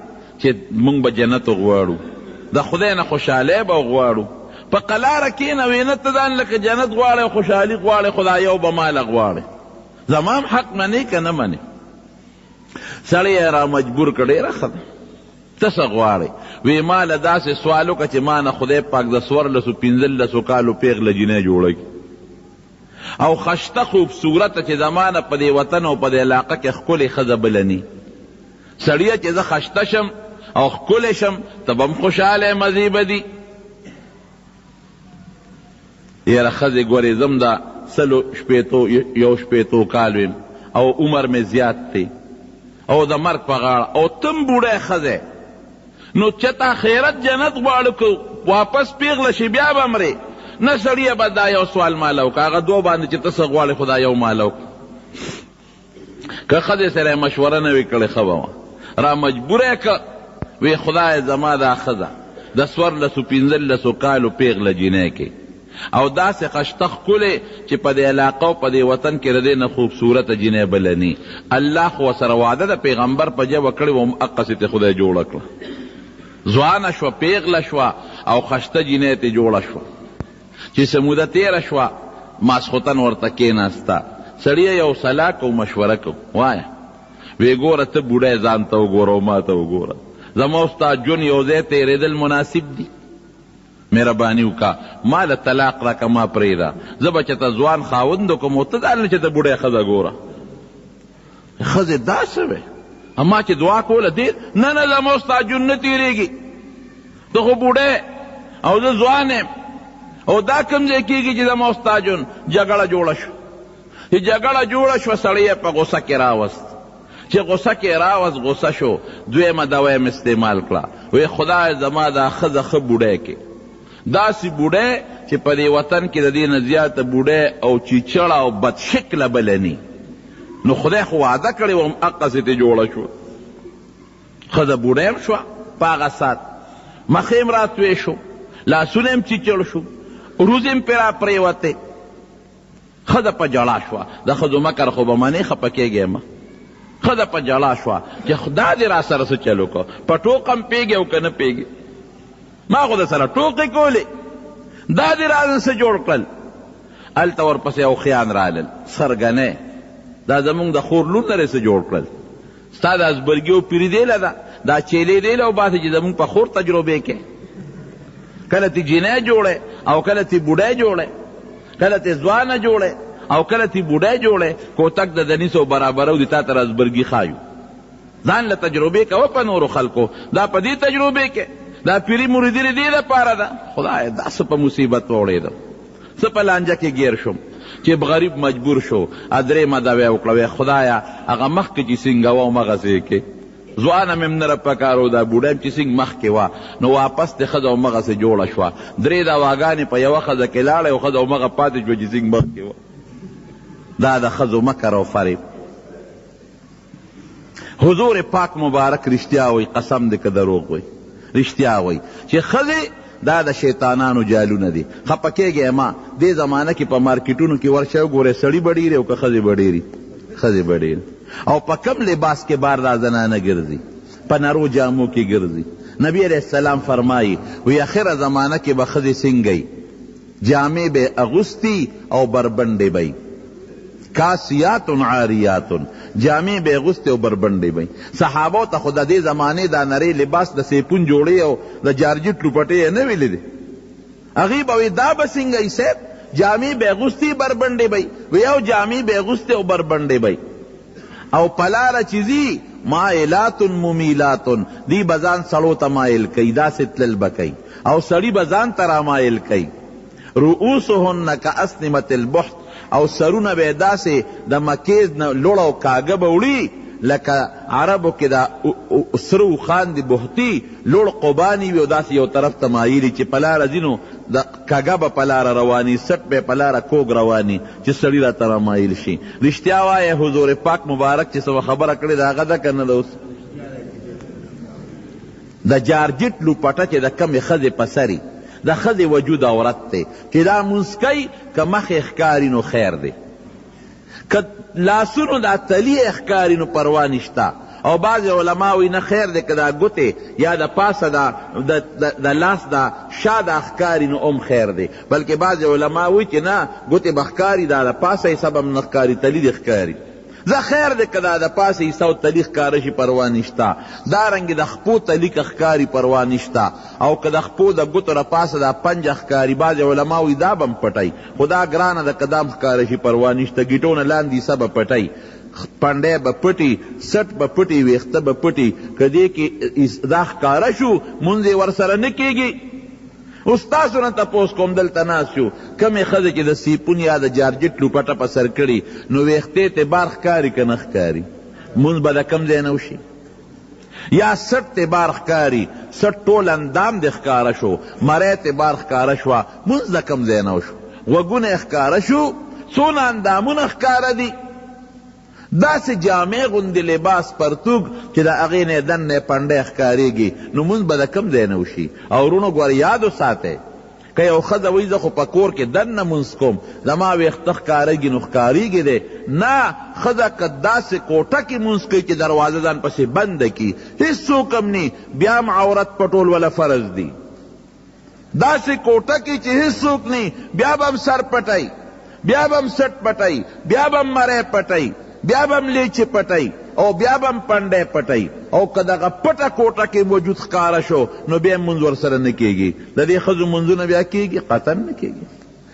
چې موږ به جنت غواړو، د خدای نه خوشحالۍ به غواړو. په قلاره کښېنه وی نه ته ځان لکه جنت غواړې او خوشحالي غواړې، خدا یو به ماله غواړې. زما هم حق منې که نه منې؟ سړی یې را مجبور کړ ډېره ښه ده، ته څه غواړې؟ وی ما له داسې سوال وکړه چې ما نه خدای پاک د 14-15 کالو پیغله جینۍ جوړه کړي او خشته خوبصورته چې زما نه په دې وطن او په دې علاقه کې ښکلې ښځه بله ني. سړیه چې زه خشته شم او ښکلی شم ته به هم خوشحاله مزې به دي. یاره ښځې ګورې زم د 100 کال ویم او عمر مې زیات دی او د مرګ په غاړه او تم بوډی ښځی، نو چته آخرت جنت غواړو که واپس پیغله شي بیا به مرې؟ نه سړیه به دا یو سوال ماله وکړه، هغه 2 باندې چې ته څه غواړې خدا یو ماله وکړه. که ښځې سره یې مشوره نه وي کړې ښه به وه، را مجبوره یې که وی خدای زما دا ښځه د 14-15 کالو پیغله جینۍ کې او داسې خشته ښکلې چې په دې علاقه او په دې وطن کې د دې نه خوبصورته جینۍ بله ني. الله خو ورسره وعده د پیغمبر په ژبه کړې وه، هغسې ته خدای جوړه کړه. ځوانه شوه، پیغله شوه او خشته جینۍ ته جوړه شوه. چې څه موده تېره شوه ماسخوتن ورته کېناسته، سړیه یو صلاح کو مشوره کو، وایه وی ګوره ته بوډی ځان ته وګوره او ما ته وګوره، زما او ستا ژوند یو ځای تېرېدل مناسب دي؟ مهرباني وکړه ما له طلاق راکړه، ما پرېږده، زه به چېرته ځوان خاوند وکړم او ته ځان نه چې ته بوډی ښځه ګوره. ښځې داسې وې اما چې دعا کوله دې نه زما ستا جون نه تېرېږي، ته خو بوډی او زه ځوان یم او دا کوم ځای کېږي چې زما ستا جون. جګړه جوړه شو، چې جګړه جوړه شوه سړی یې په غصه کې راوست، چې غصه کې راوست غصه شو، دویمه دوا یې استعمال کړه، وی خدای زما دا ښځه ښه بوډی کې، داسې بوډی چې په دې وطن کې د دې نه زیاته بوډی او چیچړه او بدشکله بله نی. نو خدای خو وعده کړې وم هغسې ترې جوړه شوه. ښځه بوډی هم شوه په هغه ساعت، مخ یې هم راتوی شو، لاسونه هم چیچړ شو، روز هم پرې راپرېوتې. ښځه په ژړا شوه، د ښځو مکر خو به منې خفه کېږې مه. ښځه په ژړا شوه چې خدا دې را سره څه چل وکړه، په ټوقه م پېږې او که نه پېږې، ما خو د سره ټوقې کولې، دا دې رانه څه جوړ کړل. هلته ورپسې اوښیان رالل، سرګنۍ دا زمونږ د خور لور لرې څه جوړ کړل، ستا د ازبرګي او پیري دیله ده، دا چیلې دیله وباسې چې زمونږ په خور تجربې کې. کله تی جینۍ جوړې او کله تی بوډۍ جوړې، کله تی ځوانه جوړې او کله تی بوډۍ جوړې، کوتک د دنیسو برابرو دي تا ته ازبرګي ښایو. ځان له تجربې کوه په نورو خلکو، دا په دې تجربې کې دا پیری مریدی دې دپاره ده. خدای دا څه په مصیبت واوړېدم، څه په لانجه کې ګیر شم چې غریب مجبور شو. درېیمه دوا یې وکړه، وی خدایه هغه مخکې چې څنګه وه همغسې یې کې، ځوانه مې هم نه راپکار و، دا بوډۍ م چې څنګه مخکې وه نو واپس دې ښځه همغسې جوړه شوه. درې دواګانې په یوه ښځه کې لاړه، یو ښځه همغه پاتې شوه چې څنګه مخکې وه. دا د ښځو مکر او فریب. حضور پاک مبارک رښتیا وایي، قسم دې که دروغ وایي، رښتیا وایي چې ښځې دا د شیطانانو جالونه دي. خفه کېږې ما دې زمانه کې په مارکیټونو کې ورشه وګورئ، سړي به ډېرې او که ښځې به ډېرې، ښځې به ډېرې. او په کم لباس کې بار دا زنانه ګرځي، په نرو جامو کې ګرځي. نبی علیہ السلام فرمایي وی اخره زمانه کې به ښځې څنګه جامې به اغوستی او بربنډې به کاسیات عاریات، جامې به اغوستې او بربنډې به. صحابو ته خو د دې زمانې دا نری لباس د سیپون جوړې او د جارجټ لوپټې یې نه ویلې دي. هغوی به وی دا به څنګه ای صاحب، جامې به اغوستې بربنډې به وی، او جامې به اغوستې او بربنډې به. او پلاره چې ځي مائلات ممیلات، دی بزان سړو ته مایل کوي، داسې تلل به کوي، او سړي بزان ته رامایل کوي. رؤوسهن کاسنمة البحت، او سرونه به داسې د مکیز نه لوړ او کاږه به وړي لکه عربو کې دا سره اوښان دي بهتي لوړ قباني وي او داسې یو طرف ته مایلي چې په لاره ځي نو د کاږه به په لاره رواني، سټ به په لاره کوږ رواني چې سړي راته رامایل شي. رښتیا وایه حضور پاک مبارک چې څه خبره کړې ده هغه ده که نه ده؟ اوس د جارجټ لوپټه چې د کمې ښځې په سري د ښځې وجود عورت دی، چې دا مونځ کوي که مخې ښکاري نو خیر دی، که لاسونو دا تلی ښکاري نو پروا نشته. او بعض علما وی نه خیر دی که دا ګوتې یا د پاسه د لاس دا شا دا ښکاري نو ام خیر دی، بلکې بعض علما وی چې نه ګوتې به ښکاري، دا د پاسه حساب هم نه ښکاري، تلی دی ښکاري. زه خیر دی که دا د پاسه حصه او تلی ښکاره شي پروا نشته، دارنګې د خپو تلی که ښکاري پروا نشته، او که د خپو د ګوتو د پاسه دا پنجه ښکاري، بعضې علما وی دا به م پټی، خو دا ګرانه ده که دا م ښکاره شي پروا نشته، ګیټونه لاندې حصه به پټی، پنډی به پټي، سټ به پټي، ویښته به پټي، که دې کې دا ښکاره شو مونځ یې ورسره نه کېږي. اوس تاسو نه تپوس کوم دلته ناست یو، کمې ښځې چې د سیپون یا د جارجټ لوپټه په سر کړي نو ویښتې ته بار ښکاري که نه ښکاري؟ مونځ به د کم ځای نه وشي. یا سټ ته بار ښکاري، سټ ټول اندام دې ښکاره شو، مری ته بار ښکاره شوه، مونځ د کم ځای نه وشو. غوږونه یې ښکاره شو، څونه اندامونه ښکاره دي. داسې جامې غوندې لباس پرتوګ چې د هغې نه دننه پنډی ښکارېږي نو مونځ به د کم ځای نه وشي. او وروڼو ګوره یاد وساتئ، که یو ښځه وایي زه خو په کور کې دننه مونځ کوم زما ویښته ښکارېږي نو ښکارېږي دی، نه ښځه که داسې کوټه کې مونځ کوي چې دروازه ځان پسې بنده کړي، هېڅوک هم نه، بیا هم عورت پټول وله فرض دی. داسې کوټه کې چې هېڅوک نه، بیا به هم سر پټی، بیا به هم سټ پټی، بیا به هم مری پټی، بیا به هم لیچې پټی، او بیا به هم پنډی پټی. او که دغه پټه کوټه کې وجود ښکاره شو نو بیا مونځ ورسره نه کېږي. د دې ښځو مونځونه بیا کېږي؟ قطعا نه کېږي.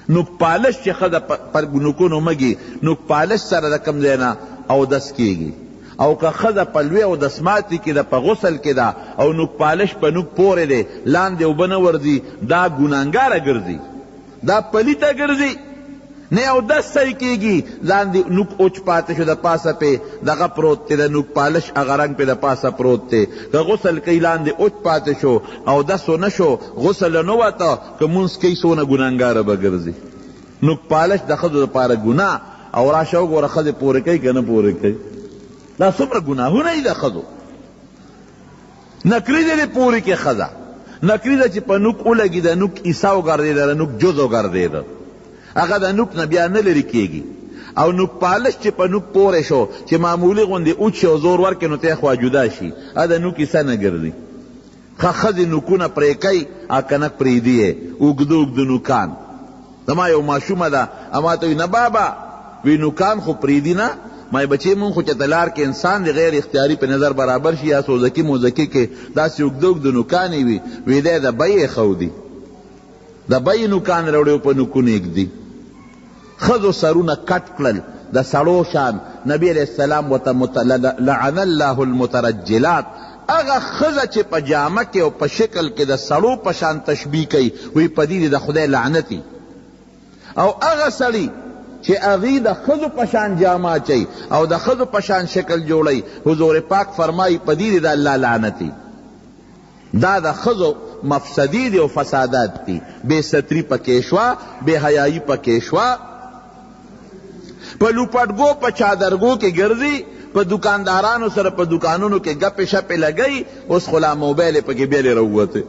نوک پالش چې ښځه پر نوکونو مږي، نوک پالش سره د کم ځای نه اودس کېږي. او که خزه پلوی او دسماتی کې ده په غسل کې ده او نوک پالش په نوک پورې ده لاندې اوبه نه ورځي دا ګناهګاره ګرځي، دا پلیته ګرځي. نه او دس صحیح کېږي لاندې نوک اوچ پاته شو د پاسه پې دغه پروت دی د نوک پالش هغه رنګ پې د پاسه پروت دی. که غسل کوي لاندې اوچ پاته شو او دس ونه شو غسل نه وته که مونځ کوي څونه ګناهګاره به ګرځي. نوک پالش د ښځو دپاره ګناه او راشه وګوره ښځې پورې کوي که نه پورې کوي، دا څومره ګناهونه دي د ښځو. نکري دی د پورې کې ښځه نکري ده چې په نوک ولګي د نوک عیسه وګرځېده د نوک جز وګرځېده هغه د نوک نه بیا نه لرې کېږي. او نوک پالش چې په نوک پورې شو چې معمولي غوندې اوچ شي او زور ورکړي نو تی خوا جدا شي هغه د نوک عیسه نه ګرځي. ښه ښځې نوکونه پرې کوي هغه کنک پرېږدي یې اوږده اوږده نوکان. زما یو ماشومه ده اما ته وي نه بابا وی نوکان خو پریدی نه مای بچی مون خو چته لار کې انسان دی غیر اختیاري په نظر برابر شي یا سوزکی موزکی کې داسې اوږده اوږده نوکانې وي وی دی د بیې ښودي د بیې نوکان راوړي په نوکونه ایږدي. ښځو سرونه کټ کړل د سړو شان. نبی علیہ السلام ورته لعن الله المترجلات هغه ښځه چې په جامه کې او په شکل کې د سړو په شان تشبیه کوي وی په دې د خدای لعنتي. او هغه سړي چې هغې د ښځو په شان جامه اچوي او د ښځو په شان شکل جوړوي حضور پاک فرمایي په دې د الله لعنتي. دا د ښځو مفسدی دی او فسادات دی. بے ستری پکې شوه، بے حیايي پکې شوه، په لوپټګو په چادرګو کې ګرځي، په دکاندارانو سره په دکانونو کې ګپې شپې لګوي. اوس خو لا موبایل یې پکې بیا راووتی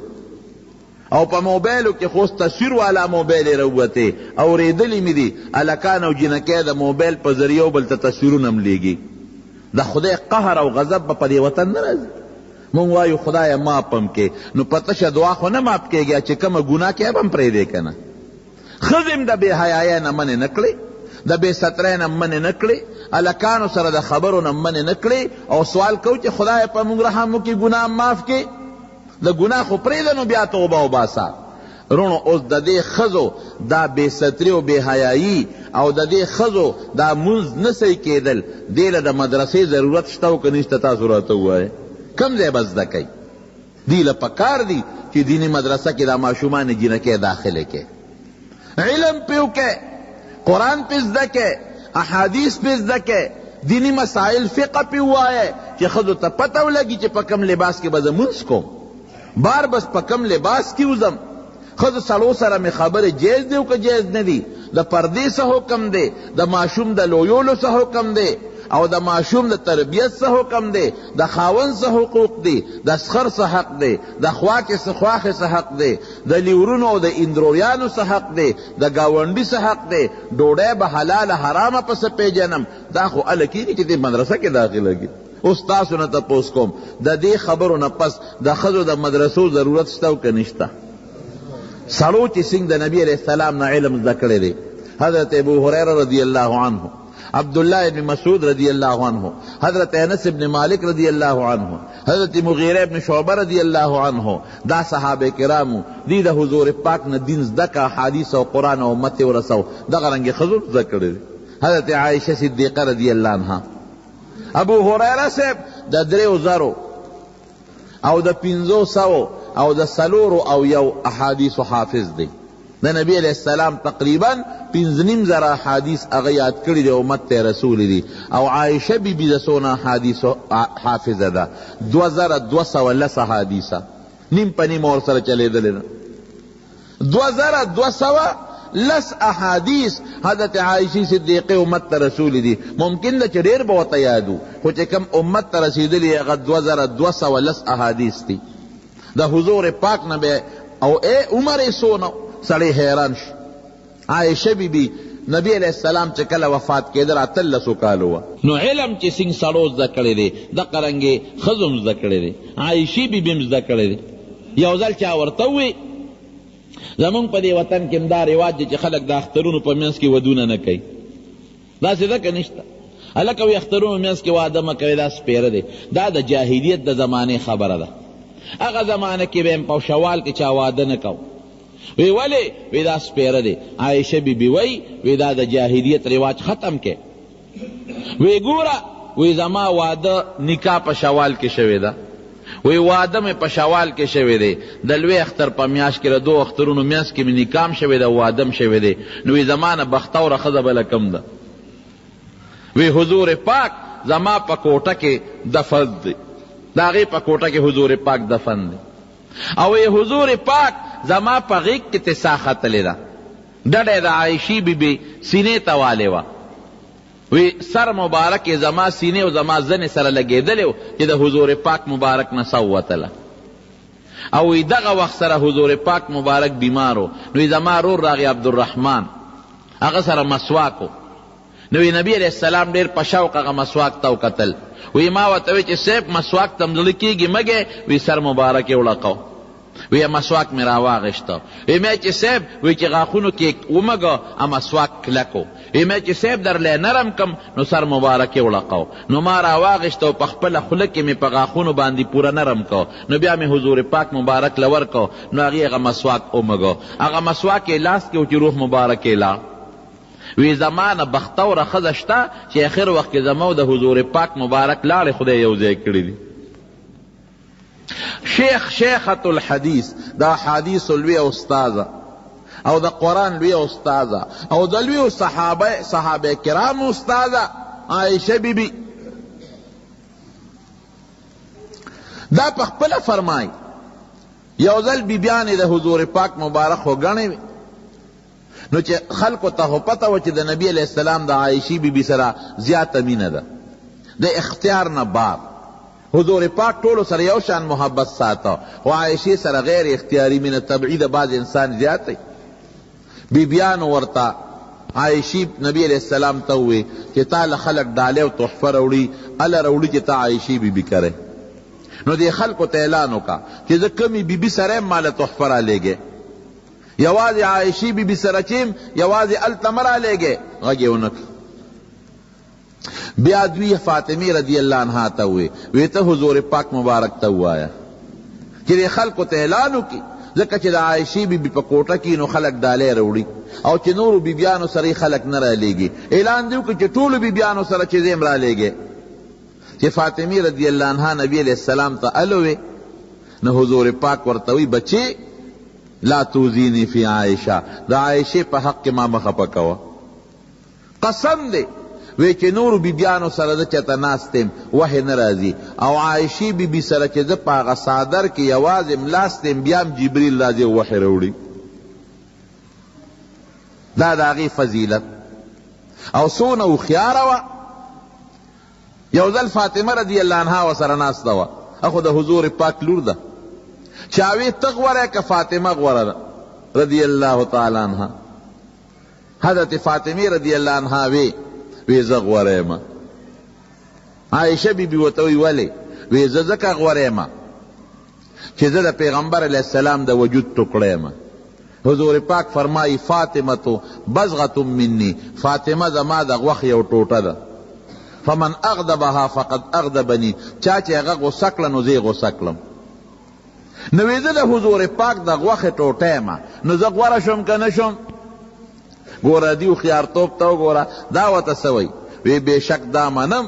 او په موبایلو کې خو تصویر والا موبایل یې راووتی. اورېدلي مې دي هلکان او جنکۍ د موبایل په ذریعه بل ته تصویرونه هم لیږي. د خدای قهر او غضب به په دې وطن نه راځي. مونږ وایو خدایه ماپ هم کې نو په تشه دعا خو نه ماپ کېږي چې کومه ګناه کې هم پرېږدې که نه. ښځې هم د بې حیایۍ نه منې نه کړې، د بې سترۍ نه منې نه کړې، هلکانو سره د خبرو نه منې نه کړې او سوال کوو چې خدای په مونږ رحم وکړي ګناه معاف کړي. د ګناه خو پرېږده نو بیا توبه وباسه. رونو اوس د دې ښځو دا بې ستري او بې حیایي او د دې ښځو دا مونځ نه صحیح کېدل دې له د مدرسې ضرورت شته او که نشته تاسو راته ووایئ کم ځای به زده کوي. دې له پکار دي چې دیني مدرسه کې دا ماشومان جنکۍ داخله کې علم پې وکړئ، قرآن پې زده کړئ، احادیث پې زده کړئ، دینی مسائل فقه پې ووایئ چې ښځو ته پته ولګي چې په کم لباس کې به زه مونځ کوم، بار بس په کم لباس کې وځم. ښځو سړو سره مې خبرې جایز دی او که جایز نه دي، د پردې څه حکم دی، د ماشوم د لویولو څه حکم دی او د ماشوم د تربیت څه حکم دی، د خاوند څه حقوق دی، د سخر څه حق دی، د خواښې څه حق دی، د لیورونو او د اندرویانو څه حق دی، د ګاونډي څه حق دی، ډوډۍ به حلاله حرامه پسې پیژنم. دا خو هله کېږي چې دې مدرسه کې داخله کړي. اوس تاسو نه تپوس کوم د دې خبرو نه پس د ښځو د مدرسو ضرورت شته او که نشته؟ سړو چې څنګه د نبی علیہ السلام نه علم زده کړی دی، حضرت ابو هریره رضی اللہ عنہ، عبداللہ ابن مسعود رضی اللہ عنہ، حضرت انس ابن مالک رضی اللہ عنہ، حضرت مغیرہ ابن شعبہ رضی اللہ عنہ، دا صحابہ کرامو دی دا حضور پاک نے دین زدکا حدیث و قرآن و امت و رسو دا غرنگی خضور ذکر دی. حضرت عائشہ صدیقہ رضی اللہ عنہ، ابو ہریرہ سے دا 3000 او دا 500 او دا 400 او یو احادیث و حافظ دی. دا نبی علیہ السلام تقریباً 5,500 حدیث اغیات کری دی امت رسول دی. او عائشہ بی بی دا سونا حدیث حافظ دا 2200 حدیث نیم پا نیم اور سر چلے دلینا 2200 احادیث حضرت عائشی صدیقی امت رسول دی. ممکن دا چریر بہتا یادو خوچ کم امت رسید لی اغا 2200 احادیث تی دا حضور پاک نبی او اے عمر سونا سڑے حیران ش. عائشہ بی بی نبی علیہ السلام چکل وفات کے در اتلسو کالوا نو علم چی سنگ سڑوز دا کڑے دے دا قرنگے خزم دا کڑے دے عائشی بی بیم دا کڑے دے. یوزل چاورتوی زمون پا دی وطن کم دا رواج دی چی خلق دا اخترونو پا منس کی ودون نکی دا سی دا کنشتا الکوی اخترونو منس کی وادم کوي دا سپیره دی. دا دا جاہلیت دا زمانے خبر دا. اگا زمانہ کی بیم پا شوال کی چا واده نکو وی ولی وی دا سپیره دی. عائشہ بی بی وی دا دا جاہلیت رواج ختم کے وی گورا وی زما واده نکاح په شوال کې شوی ده، وی واده مې په شوال کې شوی دی، د لوی اختر په میاشت کې د دو اخترونو میاشت کې مې نکاح شوی ده، واده م شوی دی، نو وی زما نه بختوره ښځه بله کم ده. وی حضور پاک زما په کوټه کې دفن دی، د هغې په کوټه کې حضور پاک دفن دی. او وی حضور پاک زما په غیږ کې تسا ختلې ده، ډډه د عایشې بیبي سینې ته والې وه، وی سر مبارک زما سینې او زما زنې سره لګېدلی و چې د حضور پاک مبارک نه سا ووتله. او وی دغه وخت سره حضور پاک مبارک بیمار و، نو زما رور راغی عبدالرحمن، هغه سره مسواک و، نو نبی علیہ السلام ډېر په شوق هغه مسواک ته وکتل. وی ما ورته وی چې صاحب مسواک ته م زړه کېږي مګې، وی سر مبارک یې وړقو، وی مسواک مې راواغېسته. وی مې چې صاحب وی چې غاښونو کې ومږه مسواک کلکو، وی مې چې صاحب درلی نرم کم نو سر مبارک یې وړقو، نو ما راواغېسته او په خپله خوله کې مې په غاښونو باندې پوره نرم کو، نو بیا مې حضور پاک مبارک له ورکو، نو هغې هغه مسواک ومږه، هغه مسواک یې لاس کې و چې روح مبارک یې لا. وی زما نه بختوره ښځه شته چې اخر وخت کې زما او د حضور پاک مبارک لاړې خدای یو ځای کړي دي. شیخة الحدیث دا حدیث لوی استاذه او د قرآن لوی استاذه او د لوی صحابه کرام استاذه عائشہ بی بی دا په خپله فرمای یو ځل بیبیانې د حضور پاک مبارک وګڼې وي، نو چې خلکو ته پته و چې د نبی علیہ السلام د عائشې بی بی سره زیاته مینه ده، د اختیار نه بعد حضور پاک ټولو سره یو شان محبت ساته، و عائشې سره غیر اختیاري مینه طبعي د بعض انسان زیات دی. بیبیانو ورته عائشې نبی علیہ السلام ته ووی چې تا له خلک ډالۍ او تحفه راوړي، هله راوړي چې تا عائشې بی بی کرې. نو دې خلکو ته اعلان وکړه چې زه کمې بی بی سره یم ماله تحفه رالیږې، یوازې عائشې بی بی سره چې یم یوازې هلته مه رالیږې، غږ یې ونه کړ. بیا دوی فاطمی رضی اللہ عنہ تا ہوئے ویتا حضور پاک مبارک تا ہوا ہے کہ دے خلقو تحلانو کی ذکر چی دا عائشی بی بی پا کوٹا کی نو خلق ڈالے روڑی او چی نورو بی بیانو سری خلق نرہ لے گی، اعلان دیو کہ چی طول بی بیانو سر چیزیم را لے گے. چی فاطمی رضی اللہ عنہ نبی علیہ السلام تا علوے نو حضور پاک ورتوی بچے لا توزینی فی عائشہ، دا عائشی پا حق ما مخپکوا، قسم دے وی چې نورو بیبیانو سره زه چېرته ناست یم وحی نه راځي، او عایشې بیبي سره چې زه په هغه څادر کې یوازې ملاست یم بیا هم جبریل راځي او وحی راوړي. دا د هغې فضیلت او څونه هوښیاره وه. یو ځل فاطمه رضی الله عنها ورسره ناسته وه، اخو د حضور پاک لور ده، چا وی ته غوره که فاطمه غوره ده رضی الله تعالی عنها. حضرت فاطمه رضی الله عنها وی زه غوره یم. عایشه بی بی ورته وی ولې؟ وی زه ځکه غوره یم چې زه د پیغمبر علیه السلام د وجود ټکړه یم. حضور پاک فرمایی فاطمه بزغه منی، فاطمه زما د غوښې یو ټوټه ده، فمن اغضبها فقد اغضبنی، چا چې هغه غصه کړه نو زه یې غصه کړم. نو وی زه د حضور پاک د غوښې ټوټه یم، نو زه غوره شم که نه شم؟ گورا دیو خیارتوب تاو گورا داوت سوئی وی بے شک دا منم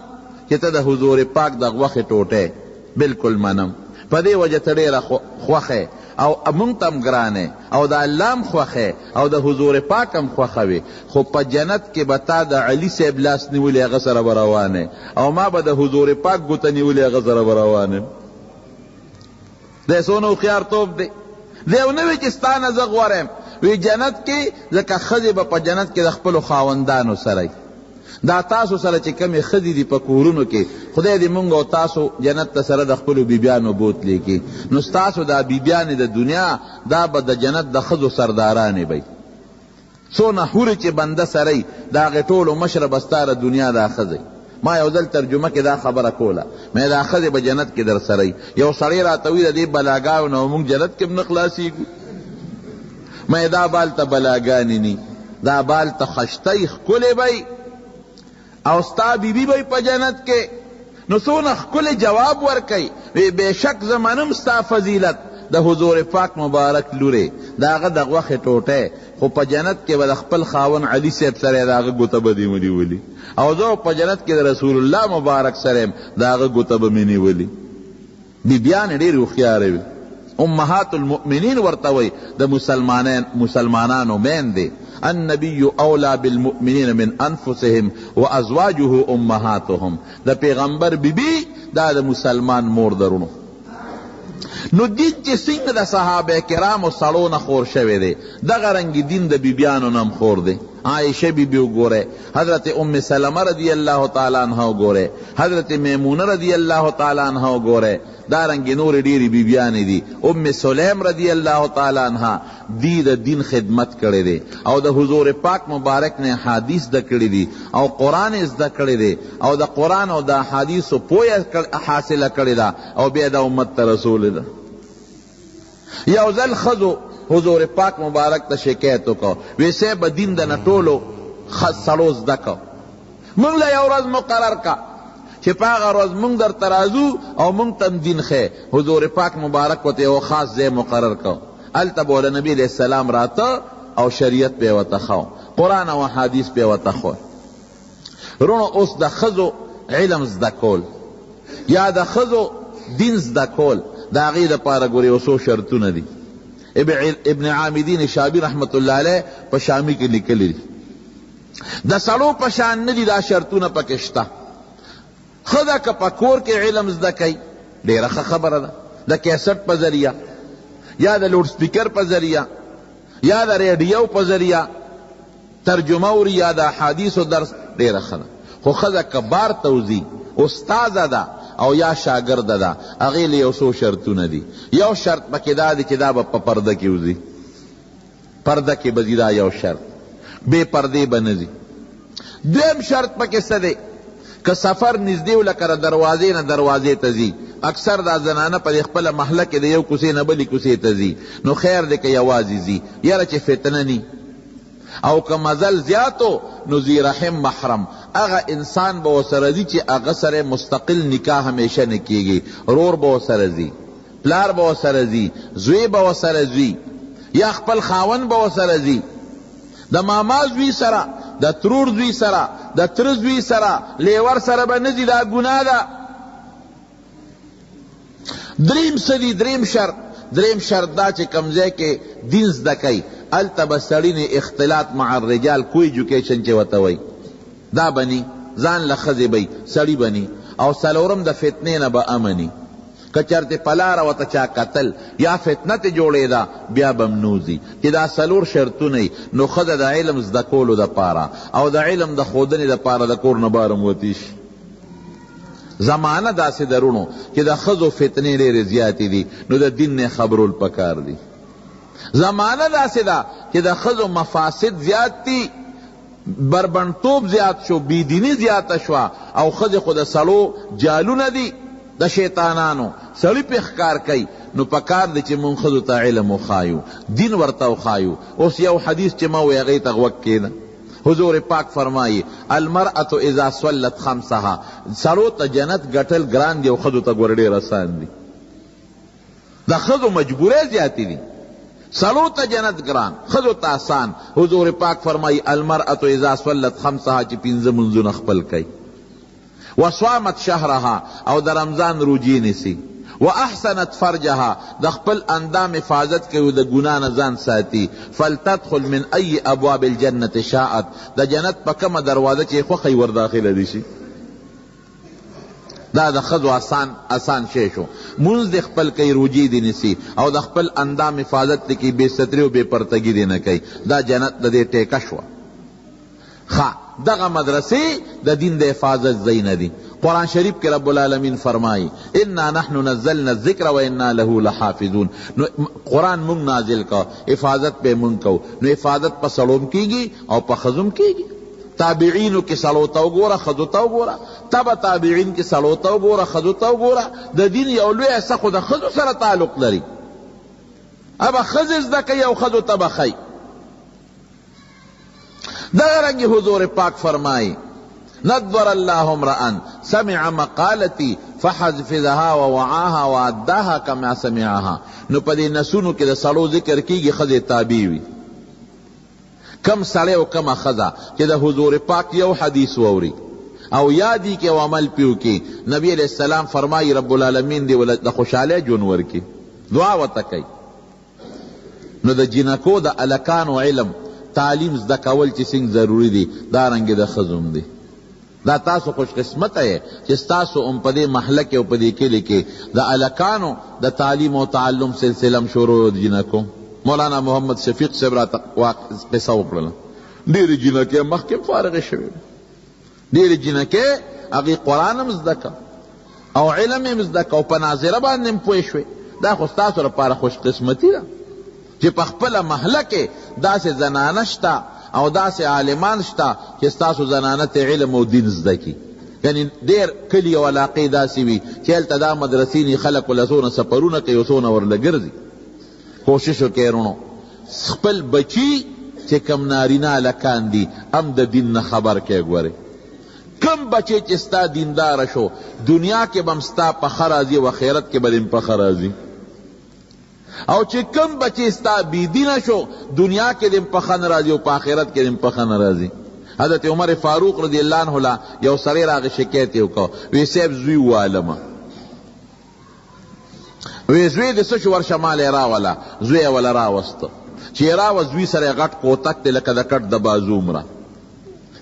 کہ تا دا حضور پاک دا غوخ ٹوٹے، بالکل منم. پا دے وجہ تڑیر خوخے او منتم گرانے او دا اللام خوخے او دا حضور پاکم خوخوی، خو پا جنت کے بتا دا علی سے ابلاس نیولی غصر بروانے او ما با دا حضور پاک گتا نیولی غصر بروانے. دے سونو خیارتوب دے دے انوی چستان از غورم وی جنت کی لکه خزی با پا جنت کی د خپلو خاوندانو سره. دا تاسو سره چې کمی خزی دی پا کورونو کی خدای دی مونږ او تاسو جنت تا سره د خپلو بیبیانو بوتلی کی، نو ستاسو دا بیبیان د دنیا دا با د جنت د خزو سردارانی بی. څونه حوری چې بنده سره دا غی ټولو مشرب استار دنیا دا خزی. ما یو ځل ترجمه کې دا خبره کوله، مې دا خزی با جنت کې در سره یو سړی راتوی د دې بلاګاو نو مونږ جنت کې نه خلاصیږو. میں دا بال تا بلاگانی نی، دا بال تا خشتی خکلی بی او ستا بی بی بی پا جنت کے. نو سون خکل جواب ورکی بے شک زمانم ستا فضیلت د حضور پاک مبارک لوره داغه د غوخه ټوټه خو په جنت کې به خپل خاون علی صاحب سره داغه ګوته بدی ونی ولی او زه په جنت کې د رسول الله مبارک سره داغه ګوته به منی ولی بیبیان ډېر خيار وي امهات المؤمنین ورتوي د مسلمانانو مین دي النبي اولى بالمؤمنین من انفسهم وازواجه امهاتهم د پیغمبر بیبی دا د مسلمان مور درونو نو دین چې څنګه د صحابه کرامو سړو نه خور شوی دی دغه رنګ دین د بیبیانو نم خور دی عائشہ بی بی وګوره حضرت ام سلمہ رضی اللہ تعالی عنہ وګوره حضرت میمونہ رضی اللہ تعالی عنہ وګوره دارنګ نور ډیری بیبیان دي ام سلیم رضی اللہ تعالی عنہ دی د دین خدمت کړي دي او د حضور پاک مبارک نے حدیث د کړي دي او قران از د کړي دي او د قران او د حدیث پوهه حاصله کړي دا او بیا د امت رسول ده یو ځل خذو حضور پاک مبارک ته شکایت وکړو ویسے به دین د نټولو سړو زده کو موږ له یو ورځ مقرر کا چې په هغه ورځ موږ در ترازو او موږ تم دین خې حضور پاک مبارک وته یو خاص ځای مقرر کو الته بوله نبی علیہ السلام راته او شریعت په وته خو قرآن او حدیث په وته خو رونو اوس د خزو علم زده کول یا د خزو دین زده کول دا غي د پاره ګوري اوسو شرطونه دي ابن عامدین شابی رحمت اللہ علیہ پا شامی کے لکلی دی دا سڑو پشان ندی دا شرطون پا کشتا خدا کا پا کور کے علم زدہ کئی دیر خبر دا دا کیسٹ پا ذریعہ یا دا لوڈ سپیکر پا ذریعہ یا دا ریڈیو پا ذریعہ ترجمہ اوری یا دا حدیث و درس دیر خدا خو خدا کا بار توزی استاز دا او یا شاگرد دا اغیل یو سو شرطونه دی یو شرط پکی دا دی چی دا با پا پرده کی وزی پرده کی بزی دا یو شرط بے پرده بنزی دویم شرط پکی سده که سفر نزدیو لکر دروازه نا دروازه تزی اکثر دا زنانه پر اخپل محله که دا یو کسی نبلی کسی تزی نو خیر دی که یوازی زی یرا چی فتنه نی او که مزل زیاتو نو زی رحم محرم اغا انسان با سرزی چی اغا سر مستقل نکاح ہمیشہ نکیگی رور با سرزی پلار با سرزی زوی با سرزی یا خپل خاون با سرزی دا ماما زوی سرا دا ترور زوی سرا دا تر زوی سرا لیور سرا با نزی دا گناہ دا دریم سدی دریم شرط دا چی کمزے کے دین زدہ کئی التبا سڑین اختلاط مع الرجال کوئی ایجوکیشن چی وطوئی دا بنی زان لخذ بی سڑی بنی او سلورم دا فتنین با امنی کچرت پلارا و تچا قتل یا فتنت جوڑے دا بیا بمنوزی کہ دا سلور شرطو نی نو خد دا علم زدکولو دا پارا او دا علم دا خودنی دا پارا دا کور نبارم وطیش زمانہ دا سی درونو کہ دا خذ و فتنی لیر زیادی دی نو دا دین نے خبرول پکار دی زمانہ دا سی دا کہ دا خذ و مفاسد زیاد تی بربنطوب زیاد شو بیدینی زیاد شوا او خد خود سلو جالو ندی دا شیطانانو سلی پی اخکار کئی نو پکار دی چی من خدو تا علم و خایو دین ورطاو خایو اس یو حدیث چی ماوی اغیط اغوک کینا حضور پاک فرمائی المرأة اذا سولت خمسها سلو تا جنت گٹل گران دی و خدو تا گوردی رسان دی دا خدو مجبوری زیادی دی سلو تا جنت گران خدو تا آسان حضور پاک فرمائی المرأة اذا سولت خمسها چی پینز منزو نخپل کئی وصوامت شهرها او در رمضان روجی نسی واحسنت فرجها دخپل اندام حفاظت کے دا گناہ نزان ساتی فلتدخل من ای ابواب الجنت شاعت دا جنت پا کم دروازه چی خوخی ور داخل دیشی دا خذو آسان شیشو منز دی خپل کئی روجی دی نسی او دا خپل اندام حفاظت دی کی بے ستری و بے پرتگی دی نکی دا جنت دا دی ٹیکشوا دغه مدرسے دا دین دا حفاظت زین دی قرآن شریف کے رب العالمین فرمائی انا نحن نزلنا الذکر و انا له لحافظون قرآن منگ نازل کا حفاظت پہ منگ کو نو حفاظت پا سلوم کی گی او پا خزم کی گی تابعینو کی سلوتاو گورا خزوتاو گورا تبا تابعین کی سلوتاو گورا خزوتاو گورا دا دین یولوی ایسا خود خزو سر تعلق لری ابا خزز دا کئی او خزو تبا خی دغرنگی حضور پاک فرمائی ندور اللہ امرأن سمع مقالتی فحفظها ووعاها واداها کما سمعها. نو په دې نسونو کې د سړو ذکر کیږي، ښځې تابع وي. کم سړی او کمه ښځه چې د حضور پاک یو حدیث واوري او یادی کې او عمل پیو کې، نبی علیہ السلام فرمائی رب العالمین دی د خوشحالی ژوند ورکي، دعا ورته کوي. نو د جنکو د الکانو علم تعلیم زده کول چې څنګه ضروری دی، دارنګې د ښځو دی. دا تاسو خوش قسمت ہے چې تاسو هم په دې محله کې او په دې کلي کې د الکانو د تعلیم او تعلم سلسله شروع د جنکو. مولانا محمد شفیق صاحب راته قصه وکړله، ډېرې جنکې مخکې فارغې شوې، ډېرې جنکې هغې قرآن هم زده که او علم هم زده که او په ناظره باندې هم پوه شوې. دا خو ستاسو لپاره خوش قسمتي ده چې په خپله محله کې داسې زنانه شته او داسې عالمان شته چې ستاسو زنانه ته علم او دین زده کي. یعنی ډېر کلي او علاقې داسې وي چې هلته دا مدرسې ني، خلک له څونه سفرونه کوي او څونه ورله ګرځي. کوشش وکړئ رونو خپل بچي چې کم نارینه هلکان دي هم د دین نه خبر کړئ. ګورئ کم بچی چې ستا دیندار شو، دنیا کې به هم ستا په ښه راځي او آخرت کې به دې په ښه راځي. او چې کم بچی ستا بېدینه شو، دنیا کې دې په ښه نه راځي او په آخرت کې دې په ښه نه راځي. حضرت عمر فاروق رضی اللہ عنہ لا یو سړی راغی شکایت یې وکړ، وی صاحب زوی ووالمه، وی زوی دې څه شو ورشه مال یې راوله. زوی یې وله راوسته، چې یې راوه زوی سره یې غټ کوتک دی لکه د کټ د بازو عمره.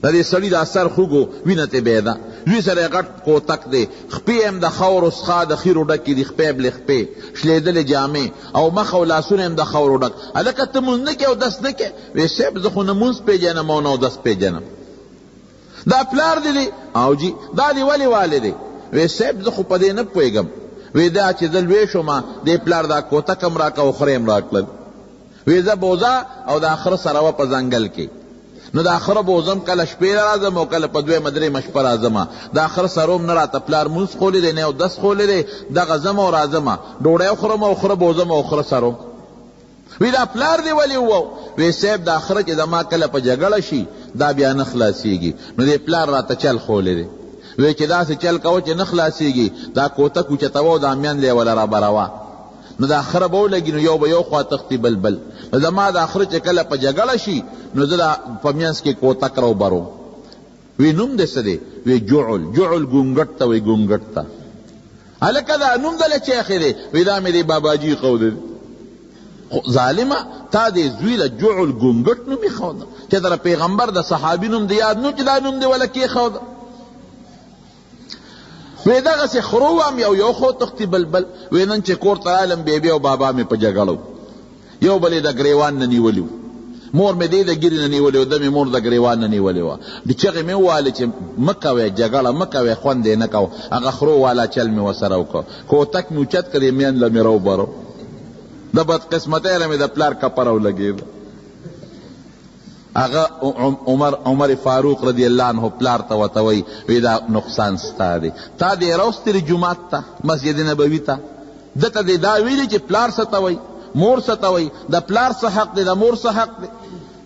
د دې سړي دا سر خوږو وینه ترې بیده، زوی سره یې غټ کوتک دی، خپې هم د خاورو څخه د خیرو ډکې دي، خپې بلې خپې شلېدلې جامې او مخ او لاسونه هم د خاورو ډک. هلکه ته مونځ نه کې او دس نه کې؟ وی صاحب زه خو نه مونځ پېژنم او نه اودس پېژنم. دا پلار دی دی؟ او جی. دا دی ولې والې دی؟ وی صاحب زه خو په دې نه پوهېږم. وی دا چې زه لوی شوم دې پلار دا کوتک هم راکړه او خره هم راکړل. وی زه بوزه او د خره سره وه په ځنګل کې، نو دا خره بوزم کله شپې راځم او کله په دویمه درېیمه شپه راځم. دا خره سره هم نه راته پلار مونځ خولی دی نه یو دس خولی دی، دغه ځم او راځم ډوډۍ خورم او خره بوزم او خره سره. وی دا پلار دی ولې وو؟ وی صاحب دا خره چې زما کله په جګړه شي دا بیا نه خلاصېږي، نو دې پلار راته چل خولی دی. وی چې داسې چل کوه چې نه خلاصېږي، دا کوتک اوچتوه او دا میند یې وله رابروه، نو دا خره به ولګي، نو یو به یو خوا تختی بل. نو زما دا خره چې کله په جګړه شي نو زه دا په منځ کې کوتک راوبرو. وی نوم دې څه دی؟ وی جعل. جعل ګونګټ ته وی ګونګټ ته. هلکه دا نوم دله چې ایښی دی؟ وی دا مې دی باباجي قول دی. ظالمه تا دې زوی له جعل ګونګټ نوم ایښوده چې در پیغمبر د صحابي نوم دی یاد نو چې دا نوم دې وله کېښوده. وی دغسې خرو وم یو خو تختی بلبل. وی نن چې کور ته رالم بیبي او بابا مې په جګړه یو بل یې د ګریوان نه نیولي، مور مې دې د ګیرې نه نیولې و، ده مې مور د ګریوان نه نیولې وه. د چغې مې ووالې چې مه کوئ جګړه مه کوئ، خوند یې نه کو. هغه خرو والا چل مې ورسره وکړ، کوتک مې اوچت کړ یې میند له مې راوبرو. د بدقسمتۍ له مې د پلار کپره ولګېده. هغه عمر فاروق رضی اللہ عنہ پلار ته ورته وایي وی دا نقصان ستا دی، تا دې راوستلې جومات ته مسجد نبوي ته، ده ته دې دا ویلي چې پلار څه ته وایي مور څه ته وایي، د پلار څه حق دی د مور څه حق دی.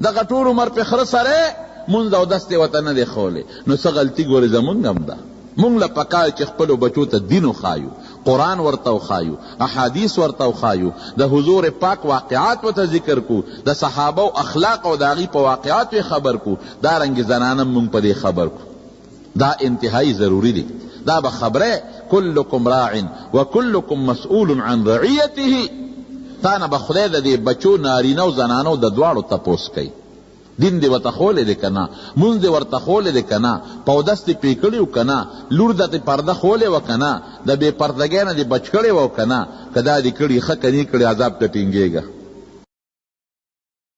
دغه ټول عمر په خره سره مونځ او دس دې ورته نه دی ښولی. نو څه غلطي ګورې زمونږ هم ده. مونږ له پکار چې خپلو بچو ته دین وښایو، قرآن ورته وښایو، احادیث ورته وښایو، د حضور پاک واقعات ورته ذکر کو، د صحابه او اخلاق او د هغې په واقعاتو خبر کو، دارنګې زنانه مونږ په دې خبر کو. دا انتهایی ضروری دی. دا به خبره کلکم راع وکلکم مسئول عن رعیته. تا نه به خدای د دې بچو نارینه او زنانو د دواړو تپوس کوي. دین دې ورته خولی دی که نه، مونځ دې ورته خولی دی که نه، پودس دې پرې کړي و که نه، لور دې پرده خولی وه که نه، د بې پردګۍ نه دې بچ کړی و که نه، که دا دې کړي ښه که نه کړي عذاب ته ټینګېږه.